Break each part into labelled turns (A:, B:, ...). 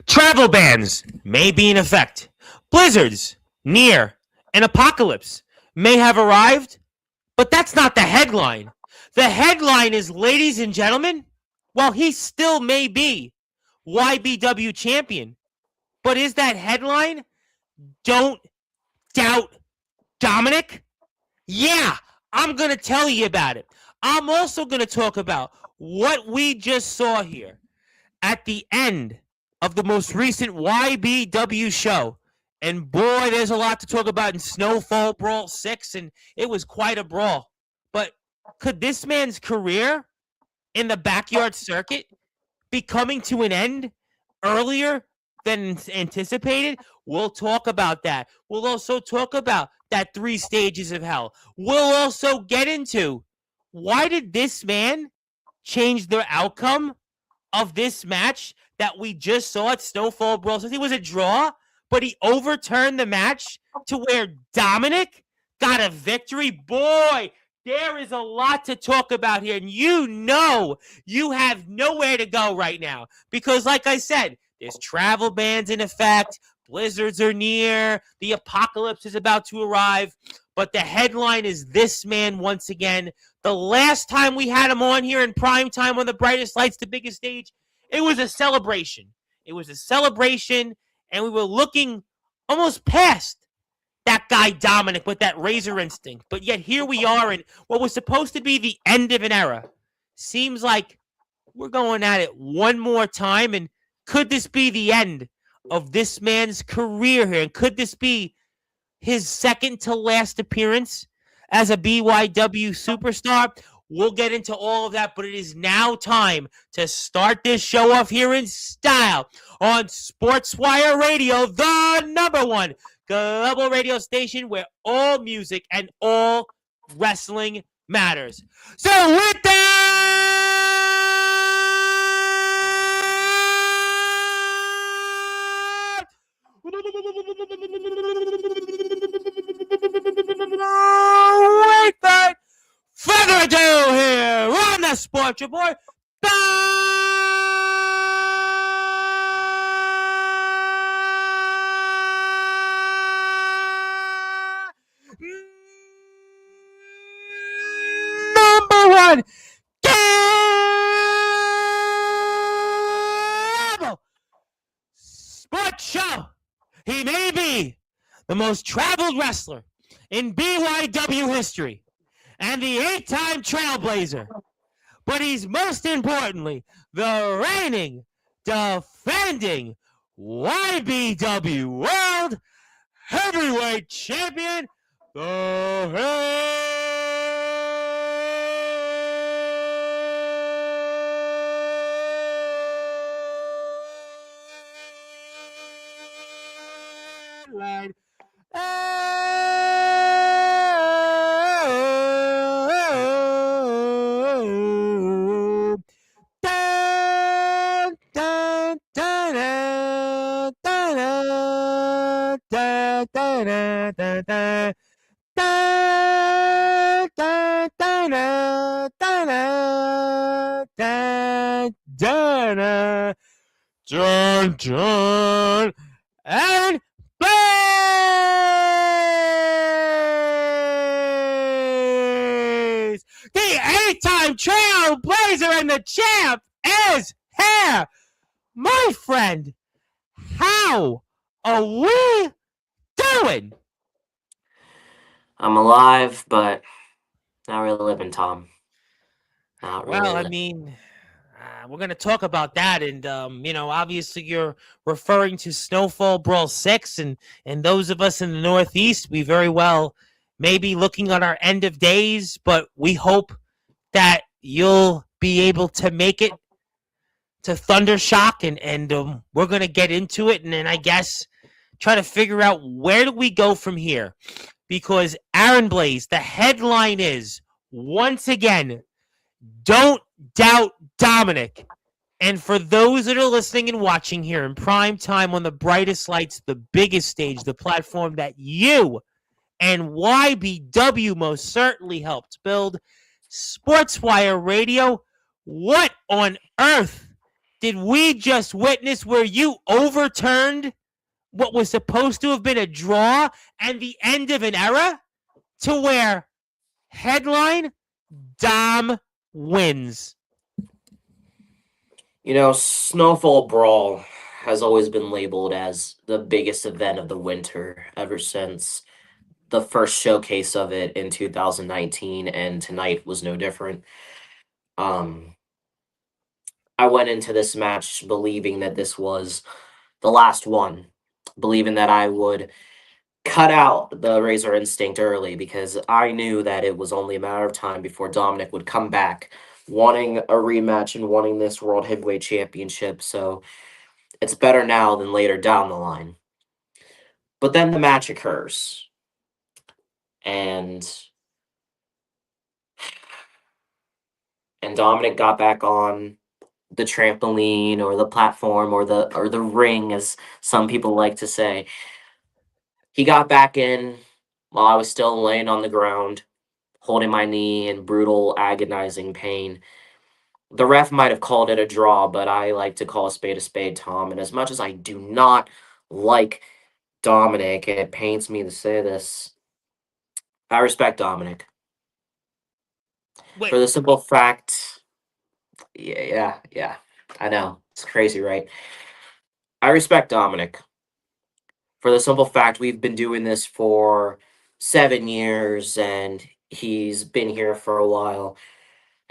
A: Travel bans may be in effect. Blizzards near an apocalypse may have arrived, but that's not the headline. The headline is, ladies and gentlemen, while he still may be YBW champion, but is that headline? Don't doubt Dominic? Yeah, I'm going to tell you about it. I'm also going to talk about what we just saw here at the end of the most recent YBW show. And boy, there's a lot to talk about in Snowfall Brawl 6, and it was quite a brawl. But could this man's career in the backyard circuit be coming to an end earlier than anticipated? We'll talk about that. We'll also talk about that 3 stages of hell. We'll also get into why did this man change the outcome of this match that we just saw at Snowfall Brawl. It was a draw, but he overturned the match to where Dominic got a victory. Boy, there is a lot to talk about here, and you know you have nowhere to go right now because, like I said, there's travel bans in effect, blizzards are near, the apocalypse is about to arrive, but the headline is this man once again. The last time we had him on here in prime time on the brightest lights, the biggest stage, it was a celebration. It was a celebration, and we were looking almost past that guy Dominic with that razor instinct. But yet here we are in what was supposed to be the end of an era. Seems like we're going at it one more time, and could this be the end of this man's career here? And could this be his second to last appearance as a BYW superstar? We'll get into all of that, but it is now time to start this show off here in style on Sportzwire Radio, the #1 global radio station where all music and all wrestling matters. So with that, without further ado, here on the Sports Report, #1 global sports show. He may be the most traveled wrestler in BYW history and the 8-time trailblazer, but he's most importantly the reigning, defending YBW World Heavyweight Champion, the headline. John and Blaze! The 8-time trailblazer and the champ is here! My friend, how are we doing?
B: I'm alive, but not really living, Tom. Not really.
A: Well, I mean, we're going to talk about that. And, obviously you're referring to Snowfall Brawl 6. And those of us in the Northeast, we very well may be looking on our end of days. But we hope that you'll be able to make it to Thundershock. And we're going to get into it. And then I guess try to figure out where do we go from here. Because Aaron Blaze, the headline is, once again, don't doubt Dominic. And for those that are listening and watching here in prime time on the brightest lights, the biggest stage, the platform that you and YBW most certainly helped build, Sportswire Radio, what on earth did we just witness where you overturned what was supposed to have been a draw and the end of an era to where headline Dom wins?
B: Snowfall Brawl has always been labeled as the biggest event of the winter ever since the first showcase of it in 2019, and tonight was no different. Um, I went into this match believing that this was the last one, believing that I would cut out the Razor Instinct early because I knew that it was only a matter of time before Dominic would come back wanting a rematch and wanting this World Heavyweight Championship. So it's better now than later down the line. But then the match occurs, and Dominic got back on the trampoline or the platform or the ring, as some people like to say. He got back in while I was still laying on the ground, holding my knee in brutal, agonizing pain. The ref might have called it a draw, but I like to call a spade, Tom. And as much as I do not like Dominic, and it pains me to say this, I respect Dominic.
A: Wait,
B: For the simple fact, yeah, I know. It's crazy, right? I respect Dominic. For the simple fact, we've been doing this for 7 years, and he's been here for a while,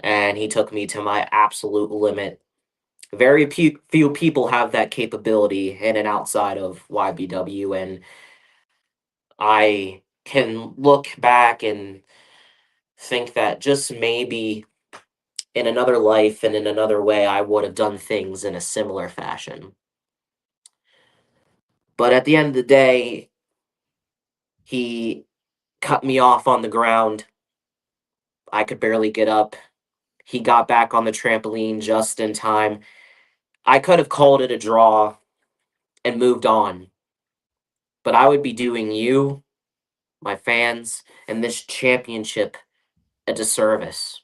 B: and he took me to my absolute limit. Very few people have that capability in and outside of YBW, and I can look back and think that just maybe in another life and in another way, I would have done things in a similar fashion. But at the end of the day, he cut me off on the ground. I could barely get up. He got back on the trampoline just in time. I could have called it a draw and moved on, but I would be doing you, my fans, and this championship a disservice.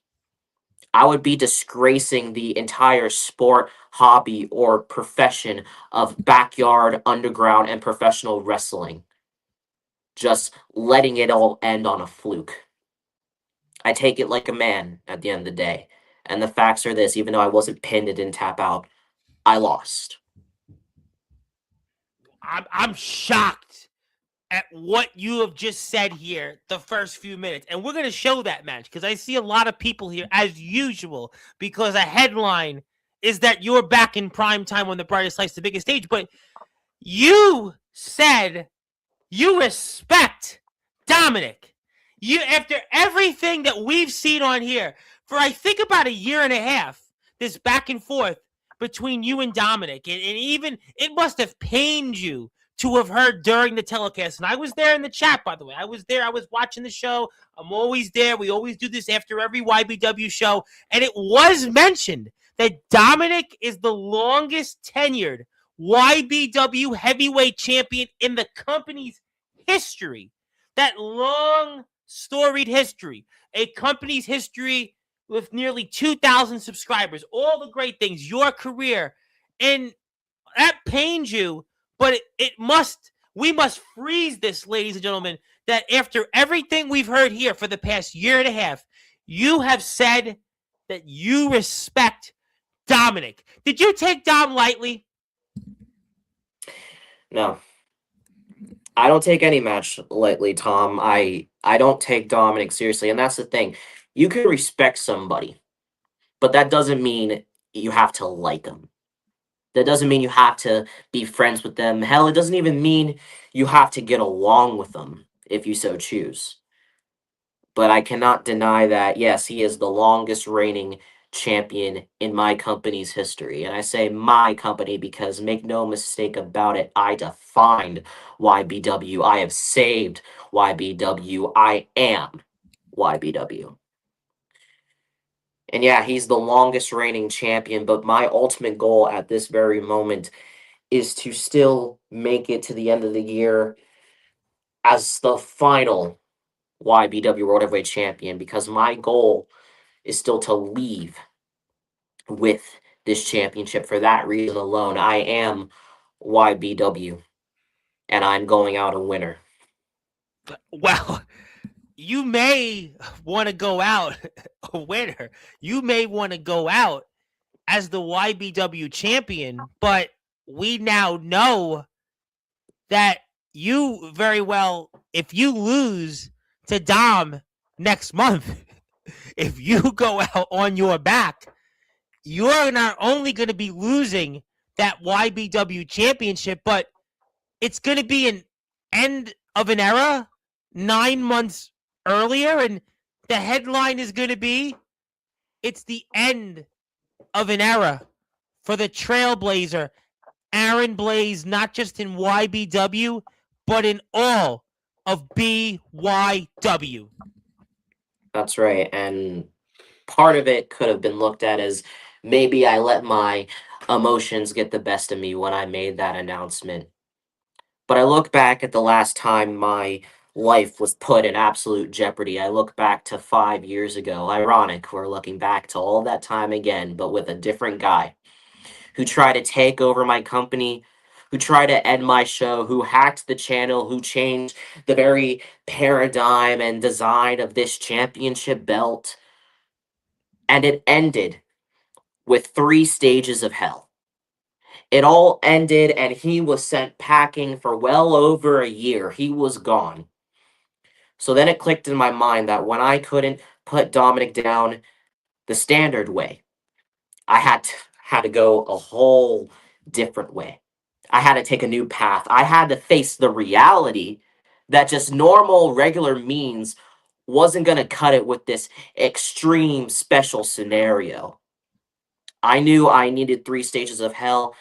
B: I would be disgracing the entire sport, hobby, or profession of backyard, underground, and professional wrestling. Just letting it all end on a fluke. I take it like a man at the end of the day. And the facts are this: even though I wasn't pinned and didn't tap out, I lost.
A: I'm shocked at what you have just said here the first few minutes. And we're going to show that match because I see a lot of people here, as usual, because a headline is that you're back in prime time on the brightest lights, the biggest stage. But you said you respect Dominic. You, after everything that we've seen on here for I think about a year and a half, this back and forth between you and Dominic, and even it must have pained you to have heard during the telecast. And I was there in the chat, by the way. I was there. I was watching the show. I'm always there. We always do this after every YBW show. And it was mentioned that Dominic is the longest tenured YBW heavyweight champion in the company's history. That long storied history. A company's history with nearly 2,000 subscribers. All the great things. Your career. And that pains you, but we must freeze this, ladies and gentlemen, that after everything we've heard here for the past year and a half, you have said that you respect Dominic. Did you take Dom lightly?
B: No. I don't take any match lightly, Tom. I don't take Dominic seriously, and that's the thing. You can respect somebody, but that doesn't mean you have to like them. That doesn't mean you have to be friends with them. Hell, it doesn't even mean you have to get along with them if you so choose. But I cannot deny that, yes, he is the longest reigning champion in my company's history. And I say my company because make no mistake about it, I defined YBW. I have saved YBW. I am YBW. And yeah, he's the longest reigning champion, but my ultimate goal at this very moment is to still make it to the end of the year as the final YBW World Heavyweight Champion, because my goal is still to leave with this championship for that reason alone. I am YBW, and I'm going out a winner.
A: Well, you may want to go out a winner. You may want to go out as the YBW champion, but we now know that you very well, if you lose to Dom next month, if you go out on your back, you're not only going to be losing that YBW championship, but it's going to be an end of an era 9 months earlier. And the headline is going to be, it's the end of an era for the Trailblazer, Aaron Blaze, not just in YBW, but in all of BYW.
B: That's right. And part of it could have been looked at as maybe I let my emotions get the best of me when I made that announcement. But I look back at the last time my life was put in absolute jeopardy. I look back to 5 years ago. Ironic, we're looking back to all that time again, but with a different guy who tried to take over my company, who tried to end my show, who hacked the channel, who changed the very paradigm and design of this championship belt. And it ended with 3 stages of hell. It all ended, and he was sent packing for well over a year. He was gone. So then it clicked in my mind that when I couldn't put Dominic down the standard way, I had to go a whole different way. I had to take a new path. I had to face the reality that just normal, regular means wasn't going to cut it with this extreme special scenario. I knew I needed 3 stages of hell.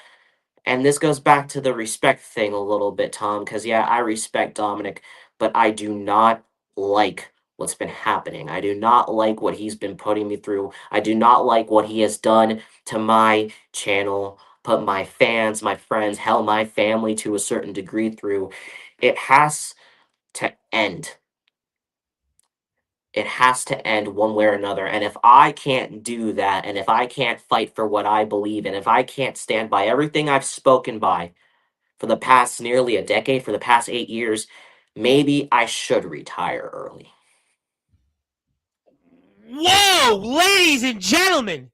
B: And this goes back to the respect thing a little bit, Tom, because yeah, I respect Dominic, but I do not like what's been happening. I do not like what he's been putting me through. I do not like what he has done to my channel, put my fans, my friends, hell, my family to a certain degree through. It has to end. It has to end one way or another. And if I can't do that, and if I can't fight for what I believe in, if I can't stand by everything I've spoken by for the past nearly a decade, for the past 8 years, maybe I should retire early.
A: Whoa, ladies and gentlemen.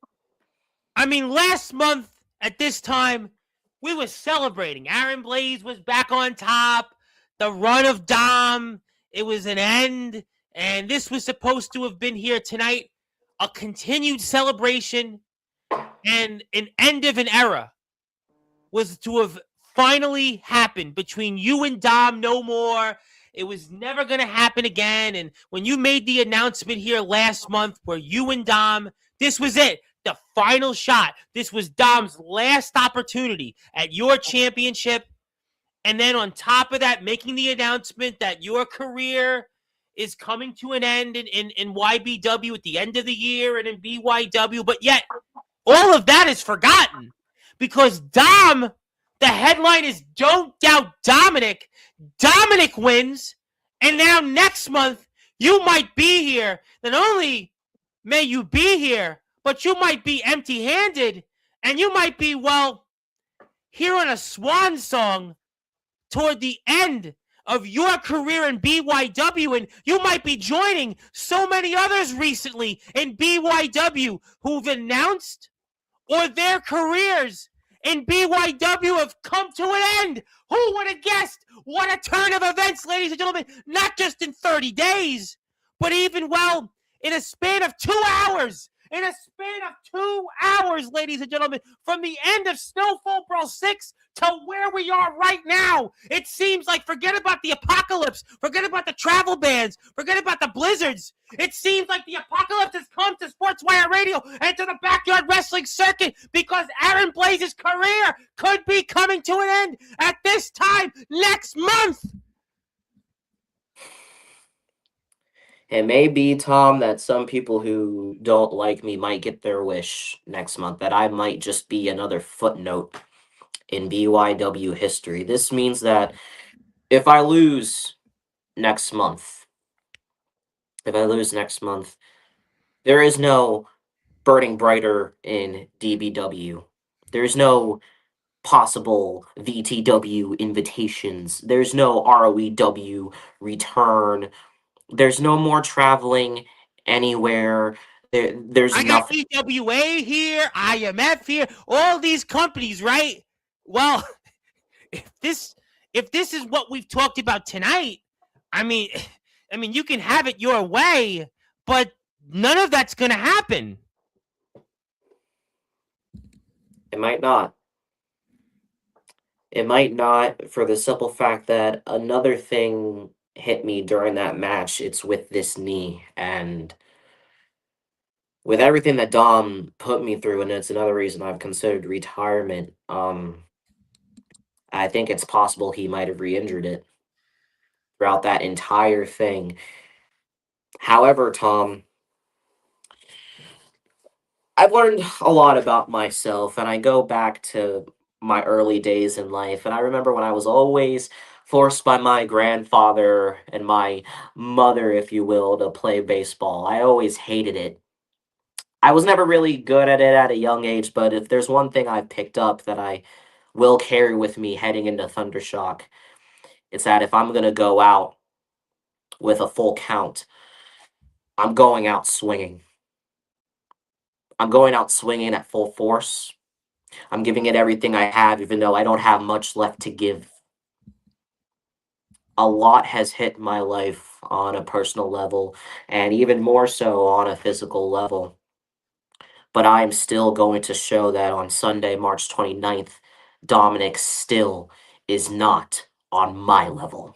A: I mean, last month at this time, we were celebrating. Aaron Blaze was back on top. The run of Dom, it was an end. And this was supposed to have been here tonight. A continued celebration and an end of an era was to have finally happened between you and Dom. No more. It was never going to happen again. And when you made the announcement here last month where you and Dom, this was it. The final shot. This was Dom's last opportunity at your championship. And then on top of that, making the announcement that your career is coming to an end in YBW at the end of the year and in BYW. But yet, all of that is forgotten because Dom, the headline is Don't Doubt Dominic. Dominic wins. And now next month, you might be here. Not only may you be here, but you might be empty-handed. And you might be, well, hearing a swan song toward the end of your career in BYW, and you might be joining so many others recently in BYW who've announced or their careers in BYW have come to an end. Who would have guessed? What a turn of events, ladies and gentlemen, not just in 30 days, but even, well, in a span of 2 hours. In a span of 2 hours, ladies and gentlemen, from the end of Snowfall Brawl 6 to where we are right now. It seems like forget about the apocalypse, forget about the travel bans, forget about the blizzards. It seems like the apocalypse has come to Sportswire Radio and to the backyard wrestling circuit because Aaron Blaze's career could be coming to an end at this time next month.
B: It may be, Tom, that some people who don't like me might get their wish next month, that I might just be another footnote in BYW history. This means that if I lose next month, there is no burning brighter in DBW. There's no possible VTW invitations. There's no ROEW return. There's no more traveling anywhere. There's
A: I got
B: nothing.
A: EWA here, IMF here, all these companies, right? Well, if this is what we've talked about tonight, I mean, you can have it your way, but none of that's going to happen.
B: It might not. It might not, for the simple fact that another thing hit me during that match. It's with this knee, and with everything that Dom put me through, and it's another reason I've considered retirement. I think it's possible he might have re-injured it throughout that entire thing. However, Tom, I've learned a lot about myself, and I go back to my early days in life, and I remember when I was always forced by my grandfather and my mother, if you will, to play baseball. I always hated it. I was never really good at it at a young age, but if there's one thing I've picked up that I will carry with me heading into Thundershock, it's that if I'm going to go out with a full count, I'm going out swinging. I'm going out swinging at full force. I'm giving it everything I have, even though I don't have much left to give. A lot has hit my life on a personal level, and even more so on a physical level. But I am still going to show that on Sunday, March 29th, Dominic still is not on my level.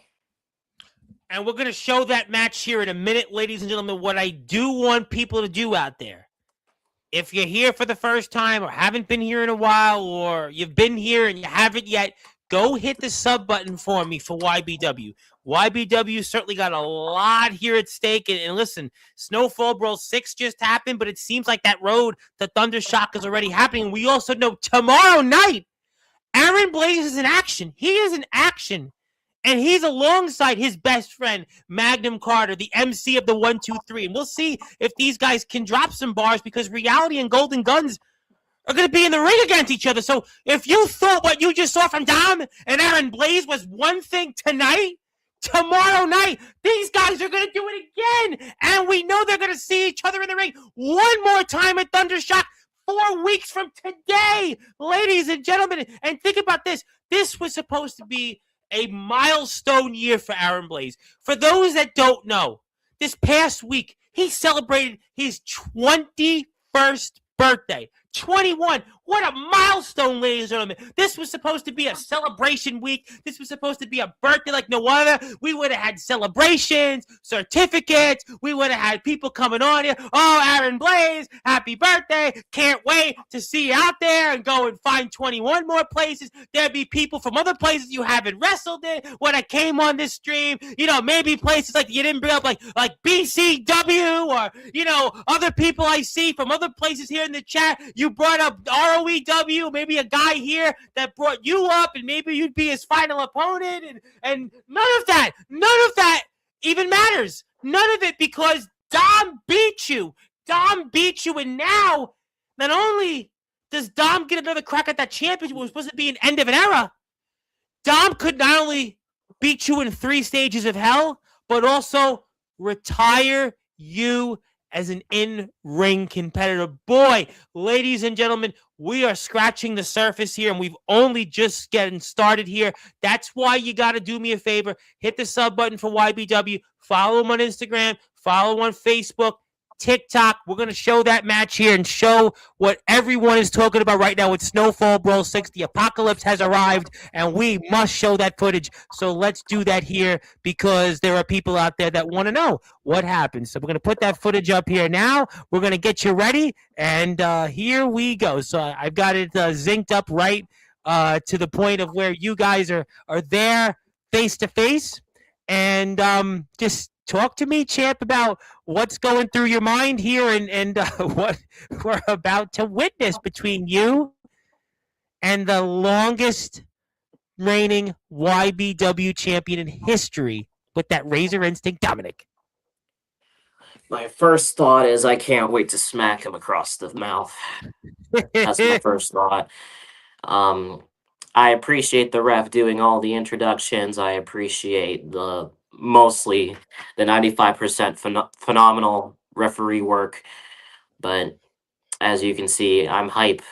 A: And we're going to show that match here in a minute, ladies and gentlemen. What I do want people to do out there, if you're here for the first time or haven't been here in a while, or you've been here and you haven't yet, go hit the sub button for me for YBW. YBW certainly got a lot here at stake. And listen, Snowfall Brawl 6 just happened, but it seems like that road to Thundershock is already happening. We also know tomorrow night, Aaron Blaze is in action. He is in action. And he's alongside his best friend, Magnum Carter, the MC of the 1-2-3. And we'll see if these guys can drop some bars, because Reality and Golden Guns are going to be in the ring against each other. So if you thought what you just saw from Dom and Aaron Blaze was one thing tonight, tomorrow night, these guys are going to do it again. And we know they're going to see each other in the ring one more time at Thundershock 4 weeks from today, ladies and gentlemen. And think about this. This was supposed to be a milestone year for Aaron Blaze. For those that don't know, this past week, he celebrated his 21st birthday. 21. What a milestone, ladies and gentlemen. This was supposed to be a celebration week. This was supposed to be a birthday like no other. We would have had celebrations, certificates. We would have had people coming on here. Oh, Aaron Blaze, happy birthday. Can't wait to see you out there and go and find 21 more places. There'd be people from other places you haven't wrestled in when I came on this stream. You know, maybe places like you didn't bring up, like BCW, or, you know, other people I see from other places here in the chat. You brought up ROEW, maybe a guy here that brought you up, and maybe you'd be his final opponent, and none of that even matters. None of it, because Dom beat you. And now, not only does Dom get another crack at that championship, it was supposed to be an end of an era, Dom could not only beat you in 3 stages of hell, but also retire you as an in-ring competitor. Boy, ladies and gentlemen, we are scratching the surface here, and we've only just getting started here. That's why you got to do me a favor. Hit the sub button for YBW. Follow him on Instagram. Follow him on Facebook, TikTok. We're going to show that match here and show what everyone is talking about right now with Snowfall Brawl 6. The apocalypse has arrived, and we must show that footage. So let's do that here, because there are people out there that want to know what happened. So we're going to put that footage up here now. We're going to get you ready, and here we go. So I've got it zinced up right to the point of where you guys are there face-to-face. And just talk to me, champ, about what's going through your mind here, and what we're about to witness between you and the longest reigning YBW champion in history with that Razor Instinct, Dominic.
B: My first thought is I can't wait to smack him across the mouth. That's my first thought. Um, I appreciate the ref doing all the introductions. I appreciate the mostly the 95% phenomenal referee work. But as you can see, I'm hype.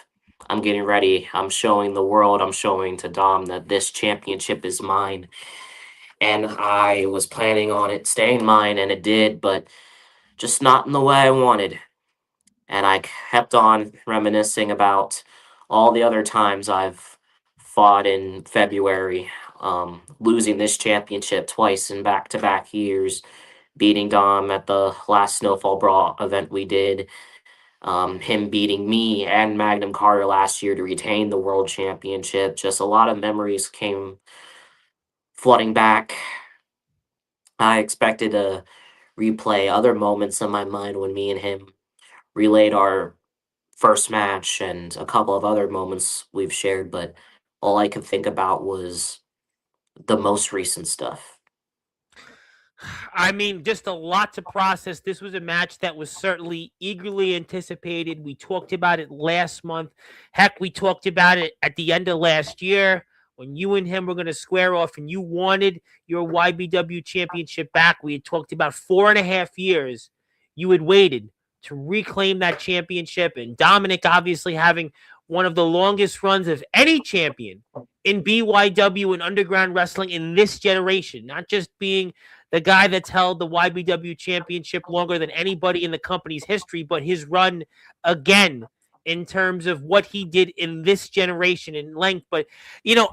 B: I'm getting ready. I'm showing the world, I'm showing to Dom that this championship is mine. And I was planning on it staying mine, and it did, but just not in the way I wanted. And I kept on reminiscing about all the other times I've fought in February, losing this championship twice in back-to-back years, beating Dom at the last Snowfall Brawl event we did, him beating me and Magnum Carter last year to retain the world championship. Just a lot of memories came flooding back. I expected to replay other moments in my mind when me and him relayed our first match and a couple of other moments we've shared, but all I could think about was the most recent stuff.
A: I mean, just a lot to process. This was a match that was certainly eagerly anticipated. We talked about it last month. Heck, we talked about it at the end of last year when you and him were going to square off and you wanted your YBW championship back. We had talked about 4.5 years you had waited to reclaim that championship. And Dominic obviously having one of the longest runs of any champion in BYW and underground wrestling in this generation, not just being the guy that's held the YBW championship longer than anybody in the company's history, but his run again in terms of what he did in this generation in length. But,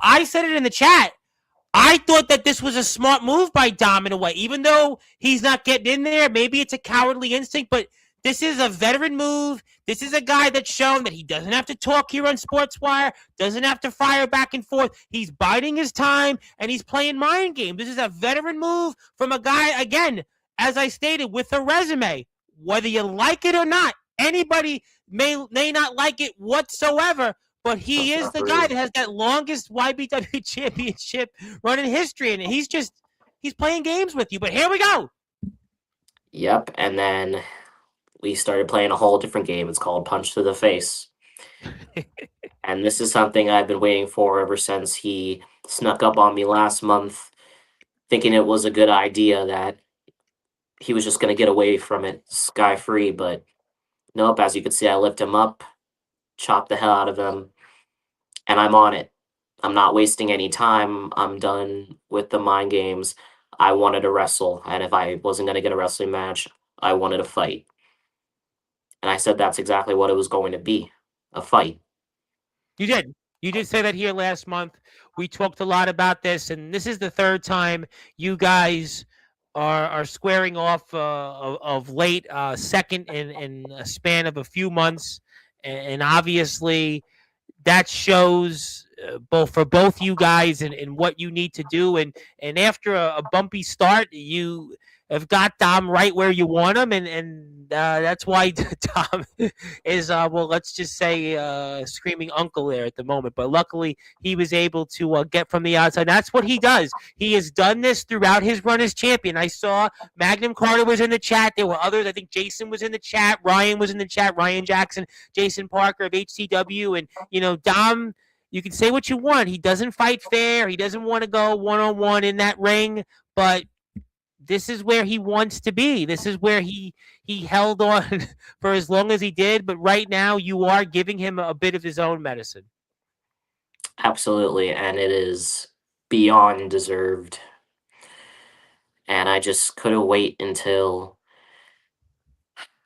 A: I said it in the chat. I thought that this was a smart move by Dom in a way, even though he's not getting in there. Maybe it's a cowardly instinct, but this is a veteran move. This is a guy that's shown that he doesn't have to talk here on Sportswire, doesn't have to fire back and forth. He's biding his time, and he's playing mind games. This is a veteran move from a guy, again, as I stated, with a resume. Whether you like it or not, anybody may not like it whatsoever, but he is the guy that has that longest YBW championship run in history, and he's playing games with you. But here we go.
B: Yep, and then we started playing a whole different game. It's called Punch to the Face. And this is something I've been waiting for ever since he snuck up on me last month, thinking it was a good idea that he was just going to get away from it sky-free. But nope, as you can see, I lift him up, chop the hell out of him, and I'm on it. I'm not wasting any time. I'm done with the mind games. I wanted to wrestle, and if I wasn't going to get a wrestling match, I wanted to fight. And I said that's exactly what it was going to be, a fight.
A: You did. You did say that here last month. We talked a lot about this, and this is the third time you guys are squaring off of late, second in a span of a few months, and obviously that shows both for both you guys and what you need to do. And after a bumpy start, you have got Dom right where you want him, and that's why Dom is well, let's just say screaming uncle there at the moment. But luckily, he was able to get from the outside. That's what he does. He has done this throughout his run as champion. I saw Magnum Carter was in the chat. There were others. I think Jason was in the chat. Ryan was in the chat. Ryan Jackson, Jason Parker of HCW, and Dom. You can say what you want. He doesn't fight fair. He doesn't want to go one-on-one in that ring, but this is where he wants to be. This is where he held on for as long as he did. But right now, you are giving him a bit of his own medicine.
B: Absolutely, and it is beyond deserved. And I just couldn't wait until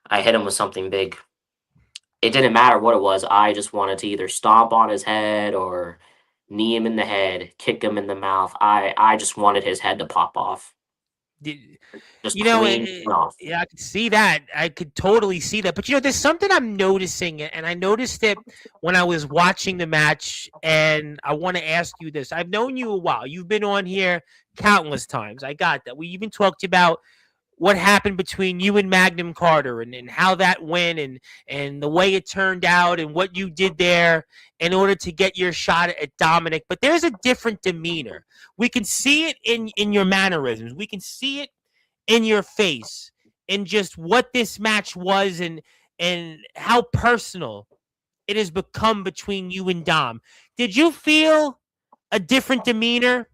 B: I hit him with something big. It didn't matter what it was. I just wanted to either stomp on his head or knee him in the head, kick him in the mouth. I just wanted his head to pop off. Just clean off.
A: Yeah, I could see that. I could totally see that. But there's something I'm noticing, and I noticed it when I was watching the match. And I want to ask you this: I've known you a while. You've been on here countless times. I got that. We even talked about what happened between you and Magnum Carter and how that went and the way it turned out and what you did there in order to get your shot at Dominic. But there's a different demeanor. We can see it in your mannerisms. We can see it in your face. in just what this match was and how personal it has become between you and Dom. Did you feel a different demeanor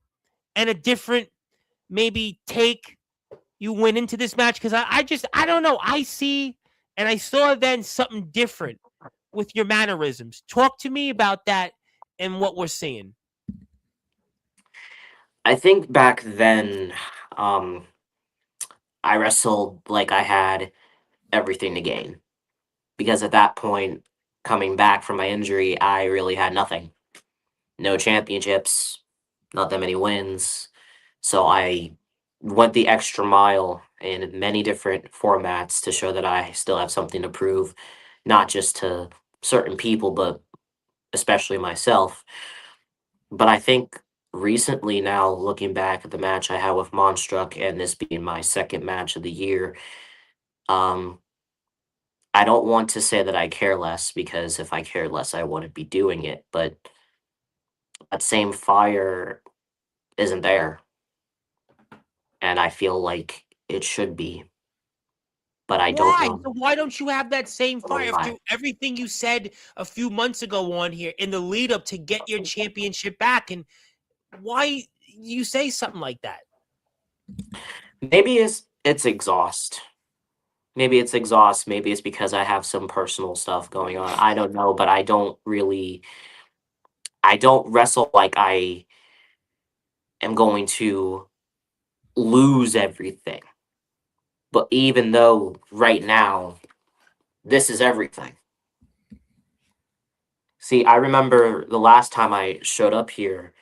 A: and a different maybe take you went into this match? Because I don't know. I see and I saw then something different with your mannerisms. Talk to me about that and what we're seeing.
B: I think back then, um, I wrestled like I had everything to gain because at that point, coming back from my injury, I really had nothing. No championships, not that many wins. So I went the extra mile in many different formats to show that I still have something to prove, not just to certain people, but especially myself. But I think recently now, looking back at the match I had with Monstruck and this being my second match of the year, um, I don't want to say that I care less because if I cared less, I wouldn't be doing it. But that same fire isn't there, and I feel like it should be, but I don't
A: Why?
B: know
A: So why don't you have that same fire
B: why.
A: after everything you said a few months ago on here in the lead up to get your championship back? And why you say something like that?
B: Maybe it's exhaust. Maybe it's exhaust. Maybe it's because I have some personal stuff going on. I don't know, but I don't wrestle like I am going to lose everything. But even though right now this is everything. See, I remember the last time I showed up here,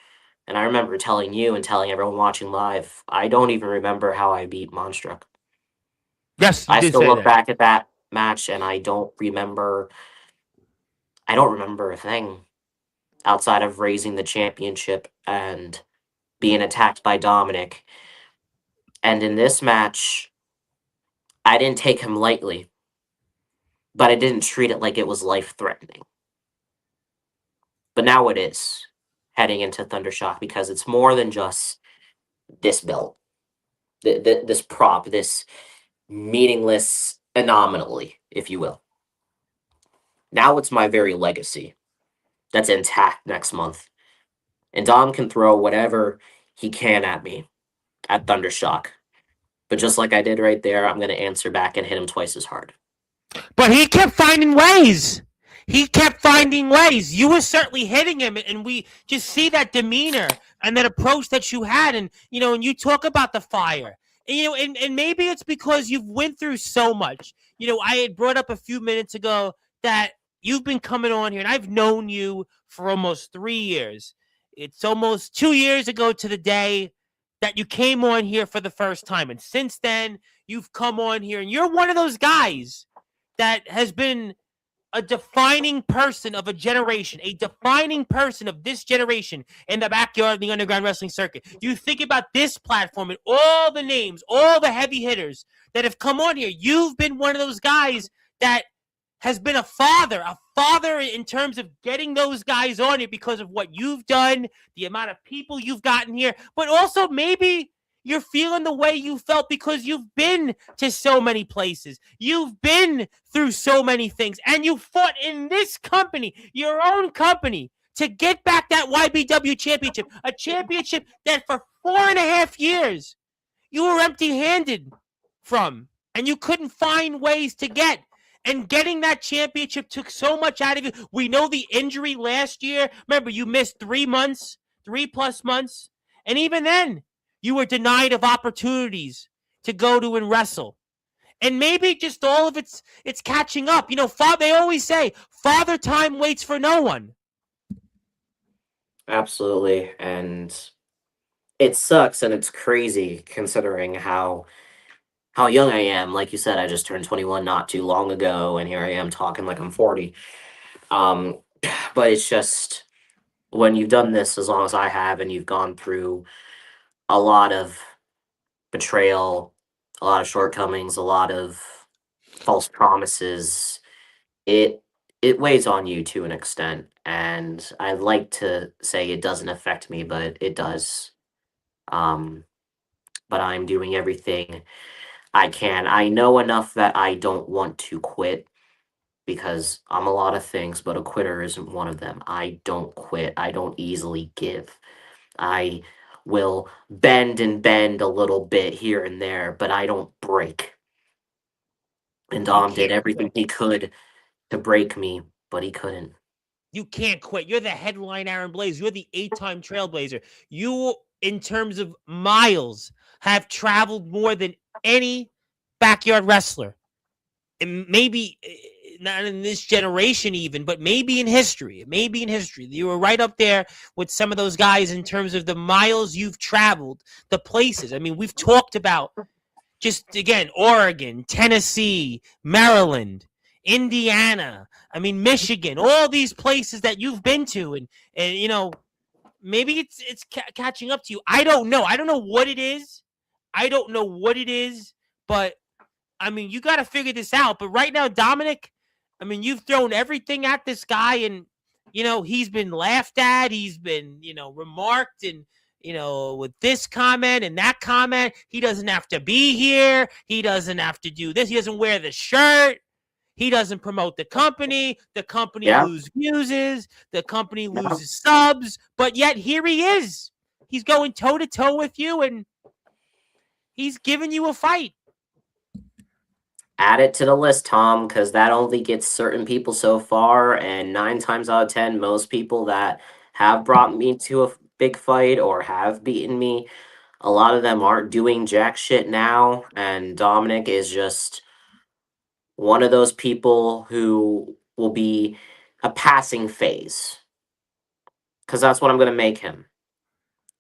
B: and I remember telling you and telling everyone watching live, I don't even remember how I beat Monstruck.
A: Yes, you
B: I
A: did
B: still
A: say
B: look
A: that.
B: back at that match and I don't remember a thing outside of raising the championship and being attacked by Dominic. And in this match, I didn't take him lightly, but I didn't treat it like it was life threatening. But now it is heading into Thundershock because it's more than just this belt, this prop, this meaningless anomaly, if you will. Now it's my very legacy that's intact next month. And Dom can throw whatever he can at me at Thundershock. But just like I did right there, I'm going to answer back and hit him twice as hard.
A: But he kept finding ways. He kept finding ways. You were certainly hitting him, and we just see that demeanor and that approach that you had. And and you talk about the fire. And maybe it's because you've went through so much. I had brought up a few minutes ago that you've been coming on here, and I've known you for almost 3 years. It's almost 2 years ago to the day that you came on here for the first time. And since then, you've come on here, and you're one of those guys that has been a defining person of a generation, a defining person of this generation in the backyard of the underground wrestling circuit. You think about this platform and all the names, all the heavy hitters that have come on here. You've been one of those guys that has been a father in terms of getting those guys on it because of what you've done, the amount of people you've gotten here, but also maybe you're feeling the way you felt because you've been to so many places. You've been through so many things, and you fought in this company, your own company, to get back that YBW championship, a championship that for 4.5 years you were empty-handed from, and you couldn't find ways to get. And getting that championship took so much out of you. We know the injury last year. Remember, you missed 3 months, 3+ months. And even then, you were denied of opportunities to go to and wrestle. And maybe just all of it's catching up. They always say, Father Time waits for no one.
B: Absolutely. And it sucks and it's crazy considering how young I am. Like you said, I just turned 21 not too long ago, and here I am talking like I'm 40. Um, but it's just when you've done this as long as I have, and you've gone through a lot of betrayal, a lot of shortcomings, a lot of false promises, it it weighs on you to an extent. And I'd like to say it doesn't affect me, but it does. Um, but I'm doing everything I can. I know enough that I don't want to quit because I'm a lot of things, but a quitter isn't one of them. I don't quit. I don't easily give. I will bend and bend a little bit here and there, but I don't break. And
A: You
B: Dom did
A: can't
B: everything
A: quit.
B: he could to break me, but he couldn't.
A: You can't quit. You're the headline Aaron Blaze. You're the 8-time trailblazer. You, in terms of miles, have traveled more than any backyard wrestler. And maybe not in this generation even, but maybe in history. Maybe in history. You were right up there with some of those guys in terms of the miles you've traveled, the places. I mean, we've talked about just, again, Oregon, Tennessee, Maryland, Indiana, I mean, Michigan, all these places that you've been to. And maybe it's catching up to you. I don't know. I don't know what it is. I don't know what it is, but I mean, you got to figure this out. But right now, Dominic, I mean, you've thrown everything at this guy, and he's been laughed at. He's been remarked, and with this comment and that comment, he doesn't have to be here. He doesn't have to do this. He doesn't wear the shirt. He doesn't promote the company. The company
B: Yeah.
A: loses views. The company
B: Yeah.
A: loses subs. But yet here he is. He's going toe to toe with you, and he's giving you a fight.
B: Add it to the list, Tom, because that only gets certain people so far, and 9 times out of 10, most people that have brought me to a big fight or have beaten me, a lot of them aren't doing jack shit now, and Dominic is just one of those people who will be a passing phase, because that's what I'm going to make him.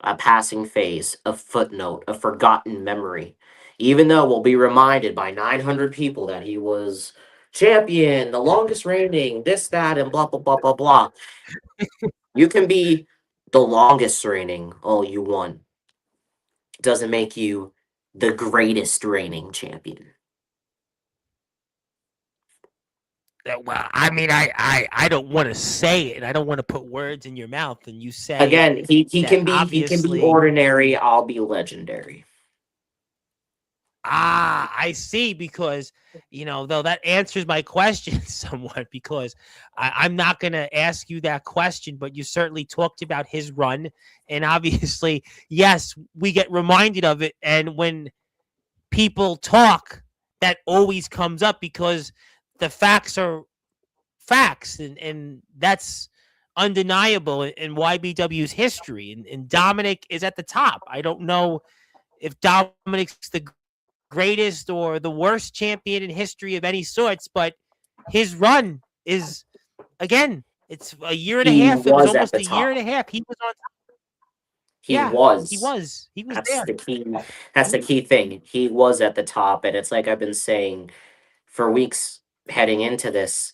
B: A passing phase, a footnote, a forgotten memory. Even though we'll be reminded by 900 people that he was champion, the longest reigning, this, that, and blah, blah, blah, blah, blah. You can be the longest reigning all you want. Doesn't make you the greatest reigning champion.
A: Well, I mean, I don't want to say it. I don't want to put words in your mouth, and you say
B: Again, he
A: that
B: can be
A: obviously.
B: ordinary, I'll be legendary.
A: I see, because though that answers my question somewhat, because I'm not going to ask you that question, but you certainly talked about his run, and obviously, yes, we get reminded of it, and when people talk, that always comes up because the facts are facts, and that's undeniable in YBW's history, and Dominic is at the top. I don't know if Dominic's the greatest or the worst champion in history of any sorts, but his run is, again, it's a year and a
B: He
A: half. It was
B: was at
A: almost
B: the
A: a year and
B: top.
A: a half. He was on top.
B: He
A: Yeah, he
B: was.
A: was. He was
B: That's
A: there.
B: the key. That's the key thing. He was at the top, and it's like I've been saying for weeks heading into this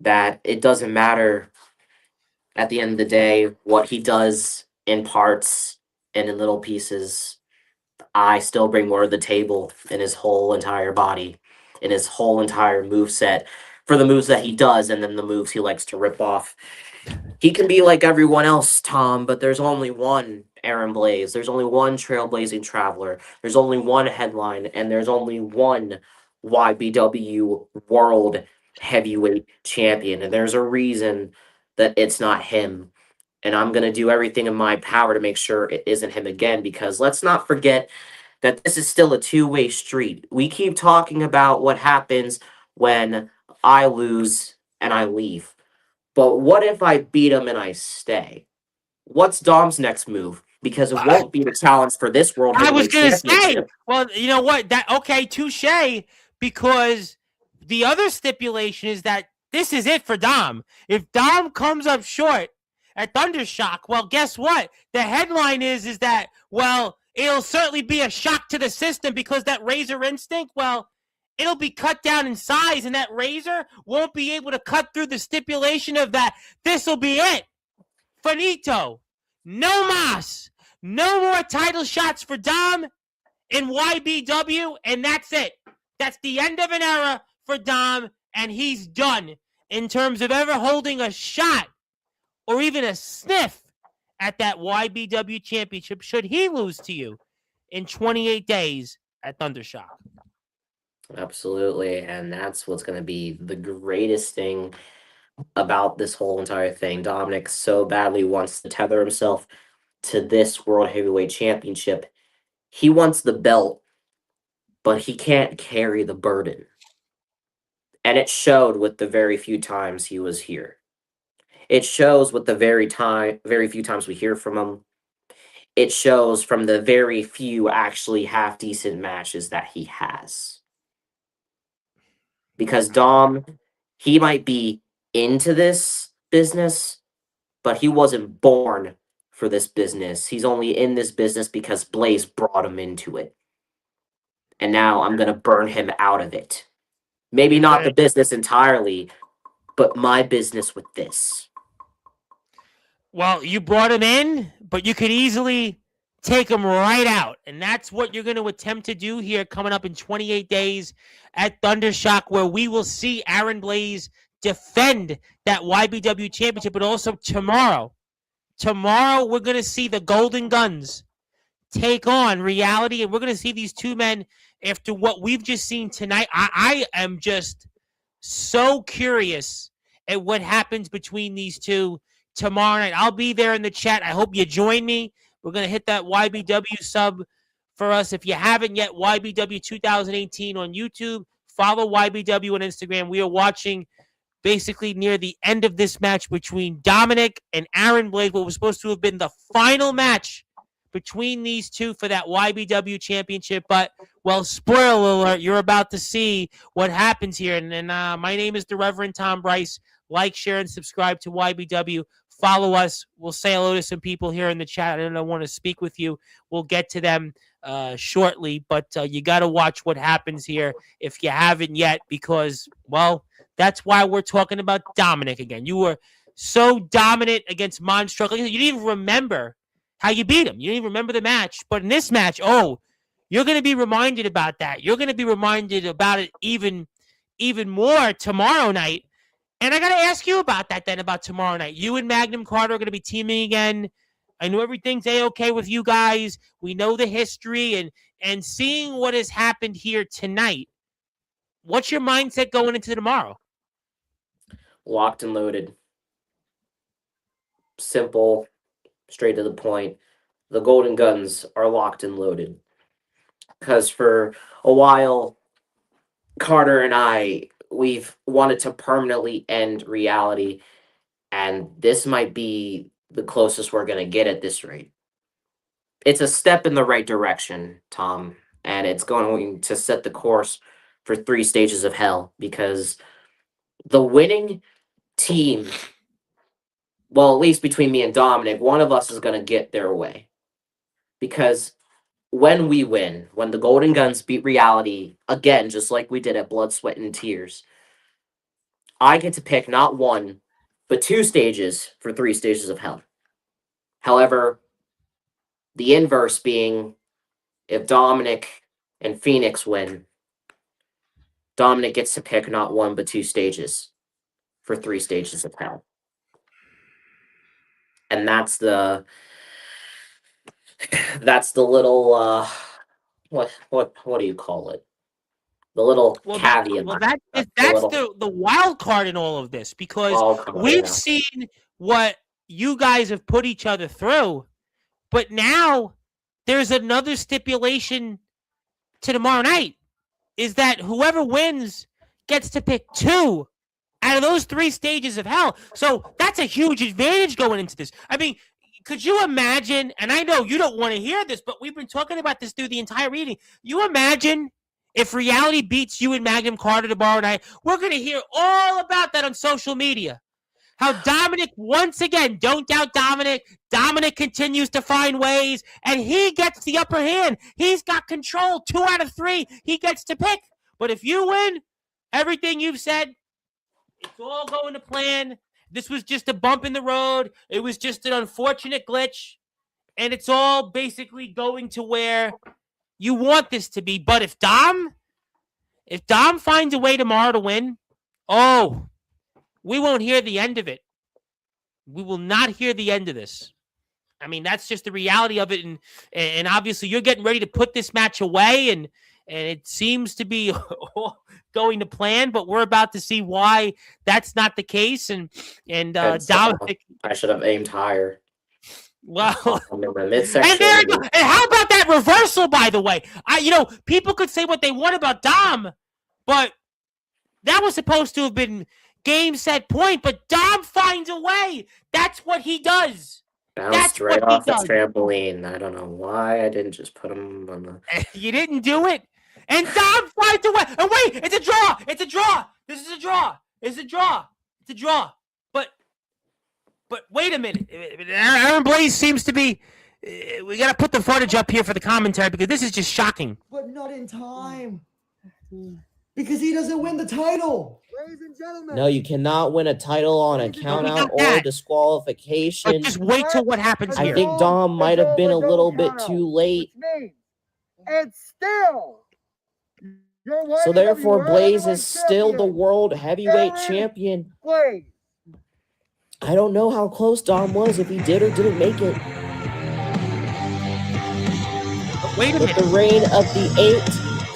B: that it doesn't matter at the end of the day what he does in parts and in little pieces. I still bring more to the table in his whole entire body, in his whole entire move set for the moves that he does, and then the moves he likes to rip off. He can be like everyone else, Tom, but there's only one Aaron Blaze. There's only one Trailblazing Traveler. There's only one headline, and there's only one YBW World Heavyweight Champion. And there's a reason that it's not him. And I'm going to do everything in my power to make sure it isn't him again, because let's not forget that this is still a two-way street. We keep talking about what happens when I lose and I leave. But what if I beat him and I stay? What's Dom's next move? Because it
A: I,
B: won't be the challenge for this World
A: I was
B: Heavyweight
A: gonna say,
B: Championship.
A: well, you know what? That okay, touche. Because the other stipulation is that this is it for Dom. If Dom comes up short at Thundershock, well, guess what? The headline is that, well, it'll certainly be a shock to the system because that Razor Instinct, well, it'll be cut down in size, and that Razor won't be able to cut through the stipulation of that. This will be it. Finito. No mas. No more title shots for Dom in YBW, and that's it. That's the end of an era for Dom, and he's done in terms of ever holding a shot or even a sniff at that YBW championship should he lose to you in 28 days at Thundershock.
B: Absolutely, and that's what's going to be the greatest thing about this whole entire thing. Dominic so badly wants to tether himself to this World Heavyweight Championship. He wants the belt, but he can't carry the burden. And it showed with the very few times he was here. It shows with the very few times we hear from him. It shows from the very few actually half decent matches that he has. Because Dom, he might be into this business, but he wasn't born for this business. He's only in this business because Blaze brought him into it. And now I'm going to burn him out of it. Maybe not the business entirely, but my business with this.
A: Well, you brought him in, but you could easily take him right out. And that's what you're going to attempt to do here coming up in 28 days at Thundershock, where we will see Aaron Blaze defend that YBW championship. But also tomorrow, we're going to see the Golden Guns take on Reality. And we're going to see these two men after what we've just seen tonight. I am just so curious at what happens between these two tomorrow night. I'll be there in the chat. I hope you join me. We're going to hit that YBW sub for us. If you haven't yet, YBW 2018 on YouTube. Follow YBW on Instagram. We are watching basically near the end of this match between Dominic and Aaron Blaze, what was supposed to have been the final match between these two for that YBW championship. But, well, spoiler alert, you're about to see what happens here. And my name is the Reverend Tom Bryce. Like, share, and subscribe to YBW. Follow us. We'll say hello to some people here in the chat, and I want to speak with you. We'll get to them shortly, but you got to watch what happens here if you haven't yet, because, well, that's why we're talking about Dominic again. You were so dominant against Monstruck. You didn't even remember how you beat him. You didn't even remember the match. But in this match, you're going to be reminded about that. You're going to be reminded about it even more tomorrow night. And I got to ask you about that then, about tomorrow night. You and Magnum Carter are going to be teaming again. I know everything's A-okay with you guys. We know the history, and seeing what has happened here tonight, what's your mindset going into tomorrow?
B: Locked and loaded. Simple, straight to the point. The Golden Guns are locked and loaded. Because for a while, Carter and we've wanted to permanently end Reality, and this might be the closest we're going to get at this rate. It's a step in the right direction, Tom, and it's going to set the course for 3 stages of hell, because the winning team, well, at least between me and Dominic, one of us is going to get their way. Because when we win, when the Golden Guns beat Reality, again, just like we did at Blood, Sweat, and Tears, I get to pick not 1, but 2 stages for 3 stages of hell. However, the inverse being, if Dominic and Phoenix win, Dominic gets to pick not 1, but 2 stages for 3 stages of hell. And that's the little what do you call it? The little caveat.
A: That's the wild card in all of this, because we've seen what you guys have put each other through, but now there's another stipulation to tomorrow night, is that whoever wins gets to pick 2 out of those 3 stages of hell. So that's a huge advantage going into this. I mean, could you imagine, and I know you don't want to hear this, but we've been talking about this through the entire meeting. You imagine if Reality beats you and Magnum Carter tomorrow night? We're going to hear all about that on social media. How Dominic, once again, don't doubt Dominic. Dominic continues to find ways, and he gets the upper hand. He's got control. 2 out of 3, he gets to pick. But if you win, everything you've said, it's all going to plan. This was just a bump in the road. It was just an unfortunate glitch. And it's all basically going to where you want this to be. But if Dom finds a way tomorrow to win, we won't hear the end of it. We will not hear the end of this. I mean, that's just the reality of it. And obviously, you're getting ready to put this match away, and it seems to be going to plan. But we're about to see why that's not the case. And Dominic,
B: I should have aimed higher.
A: Well,
B: in the
A: and
B: midsection.
A: there you go. And how about that reversal? By the way, people could say what they want about Dom, but that was supposed to have been game, set, point. But Dom finds a way. That's what he does.
B: Bounced right off the trampoline. I don't know why I didn't just put him on the.
A: You didn't do it. And Dom finds a way. And wait, it's a draw. It's a draw. This is a draw. It's a draw. It's a draw. But wait a minute. Aaron Blaze seems to be. We got to put the footage up here for the commentary because this is just shocking.
C: But not in time. Because he doesn't win the title. Ladies and gentlemen.
D: No, you cannot win a title on a countout or disqualification.
A: But just wait till what happens here.
D: I think Dom might have been a little bit too late.
C: And still.
D: So therefore, Blaze is still the world heavyweight champion.
C: Blaze.
D: I don't know how close Dom was, if he did or didn't make it.
A: But wait a minute.
D: But the reign of the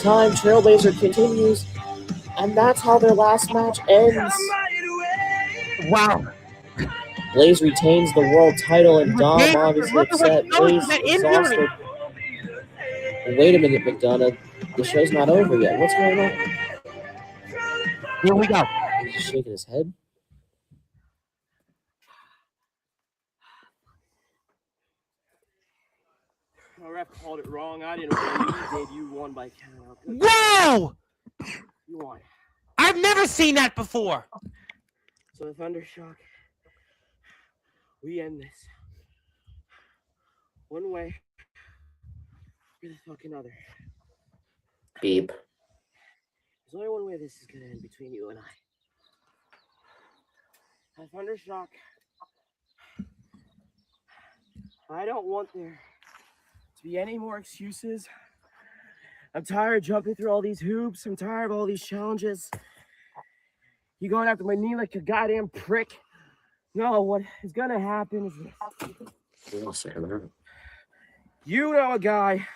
D: 8-time Trailblazer continues, and that's how their last match ends.
A: Wow.
D: Blaze retains the world title, and Dom obviously upset. Blaze exhausted. Wait a minute, McDonough. The show's not over yet. What's going on?
A: Here we go.
D: He's shaking his head.
E: My ref called it wrong. I didn't win. You did. You won by count.
A: Whoa!
E: You won.
A: I've never seen that before.
E: So the Thundershock, we end this one way or the fucking other.
B: Beep.
E: There's only one way this is gonna end between you and I. At Thundershock, I don't want there to be any more excuses. I'm tired of jumping through all these hoops. I'm tired of all these challenges. You going after my knee like a goddamn prick. No, what is gonna happen is this. You know a guy,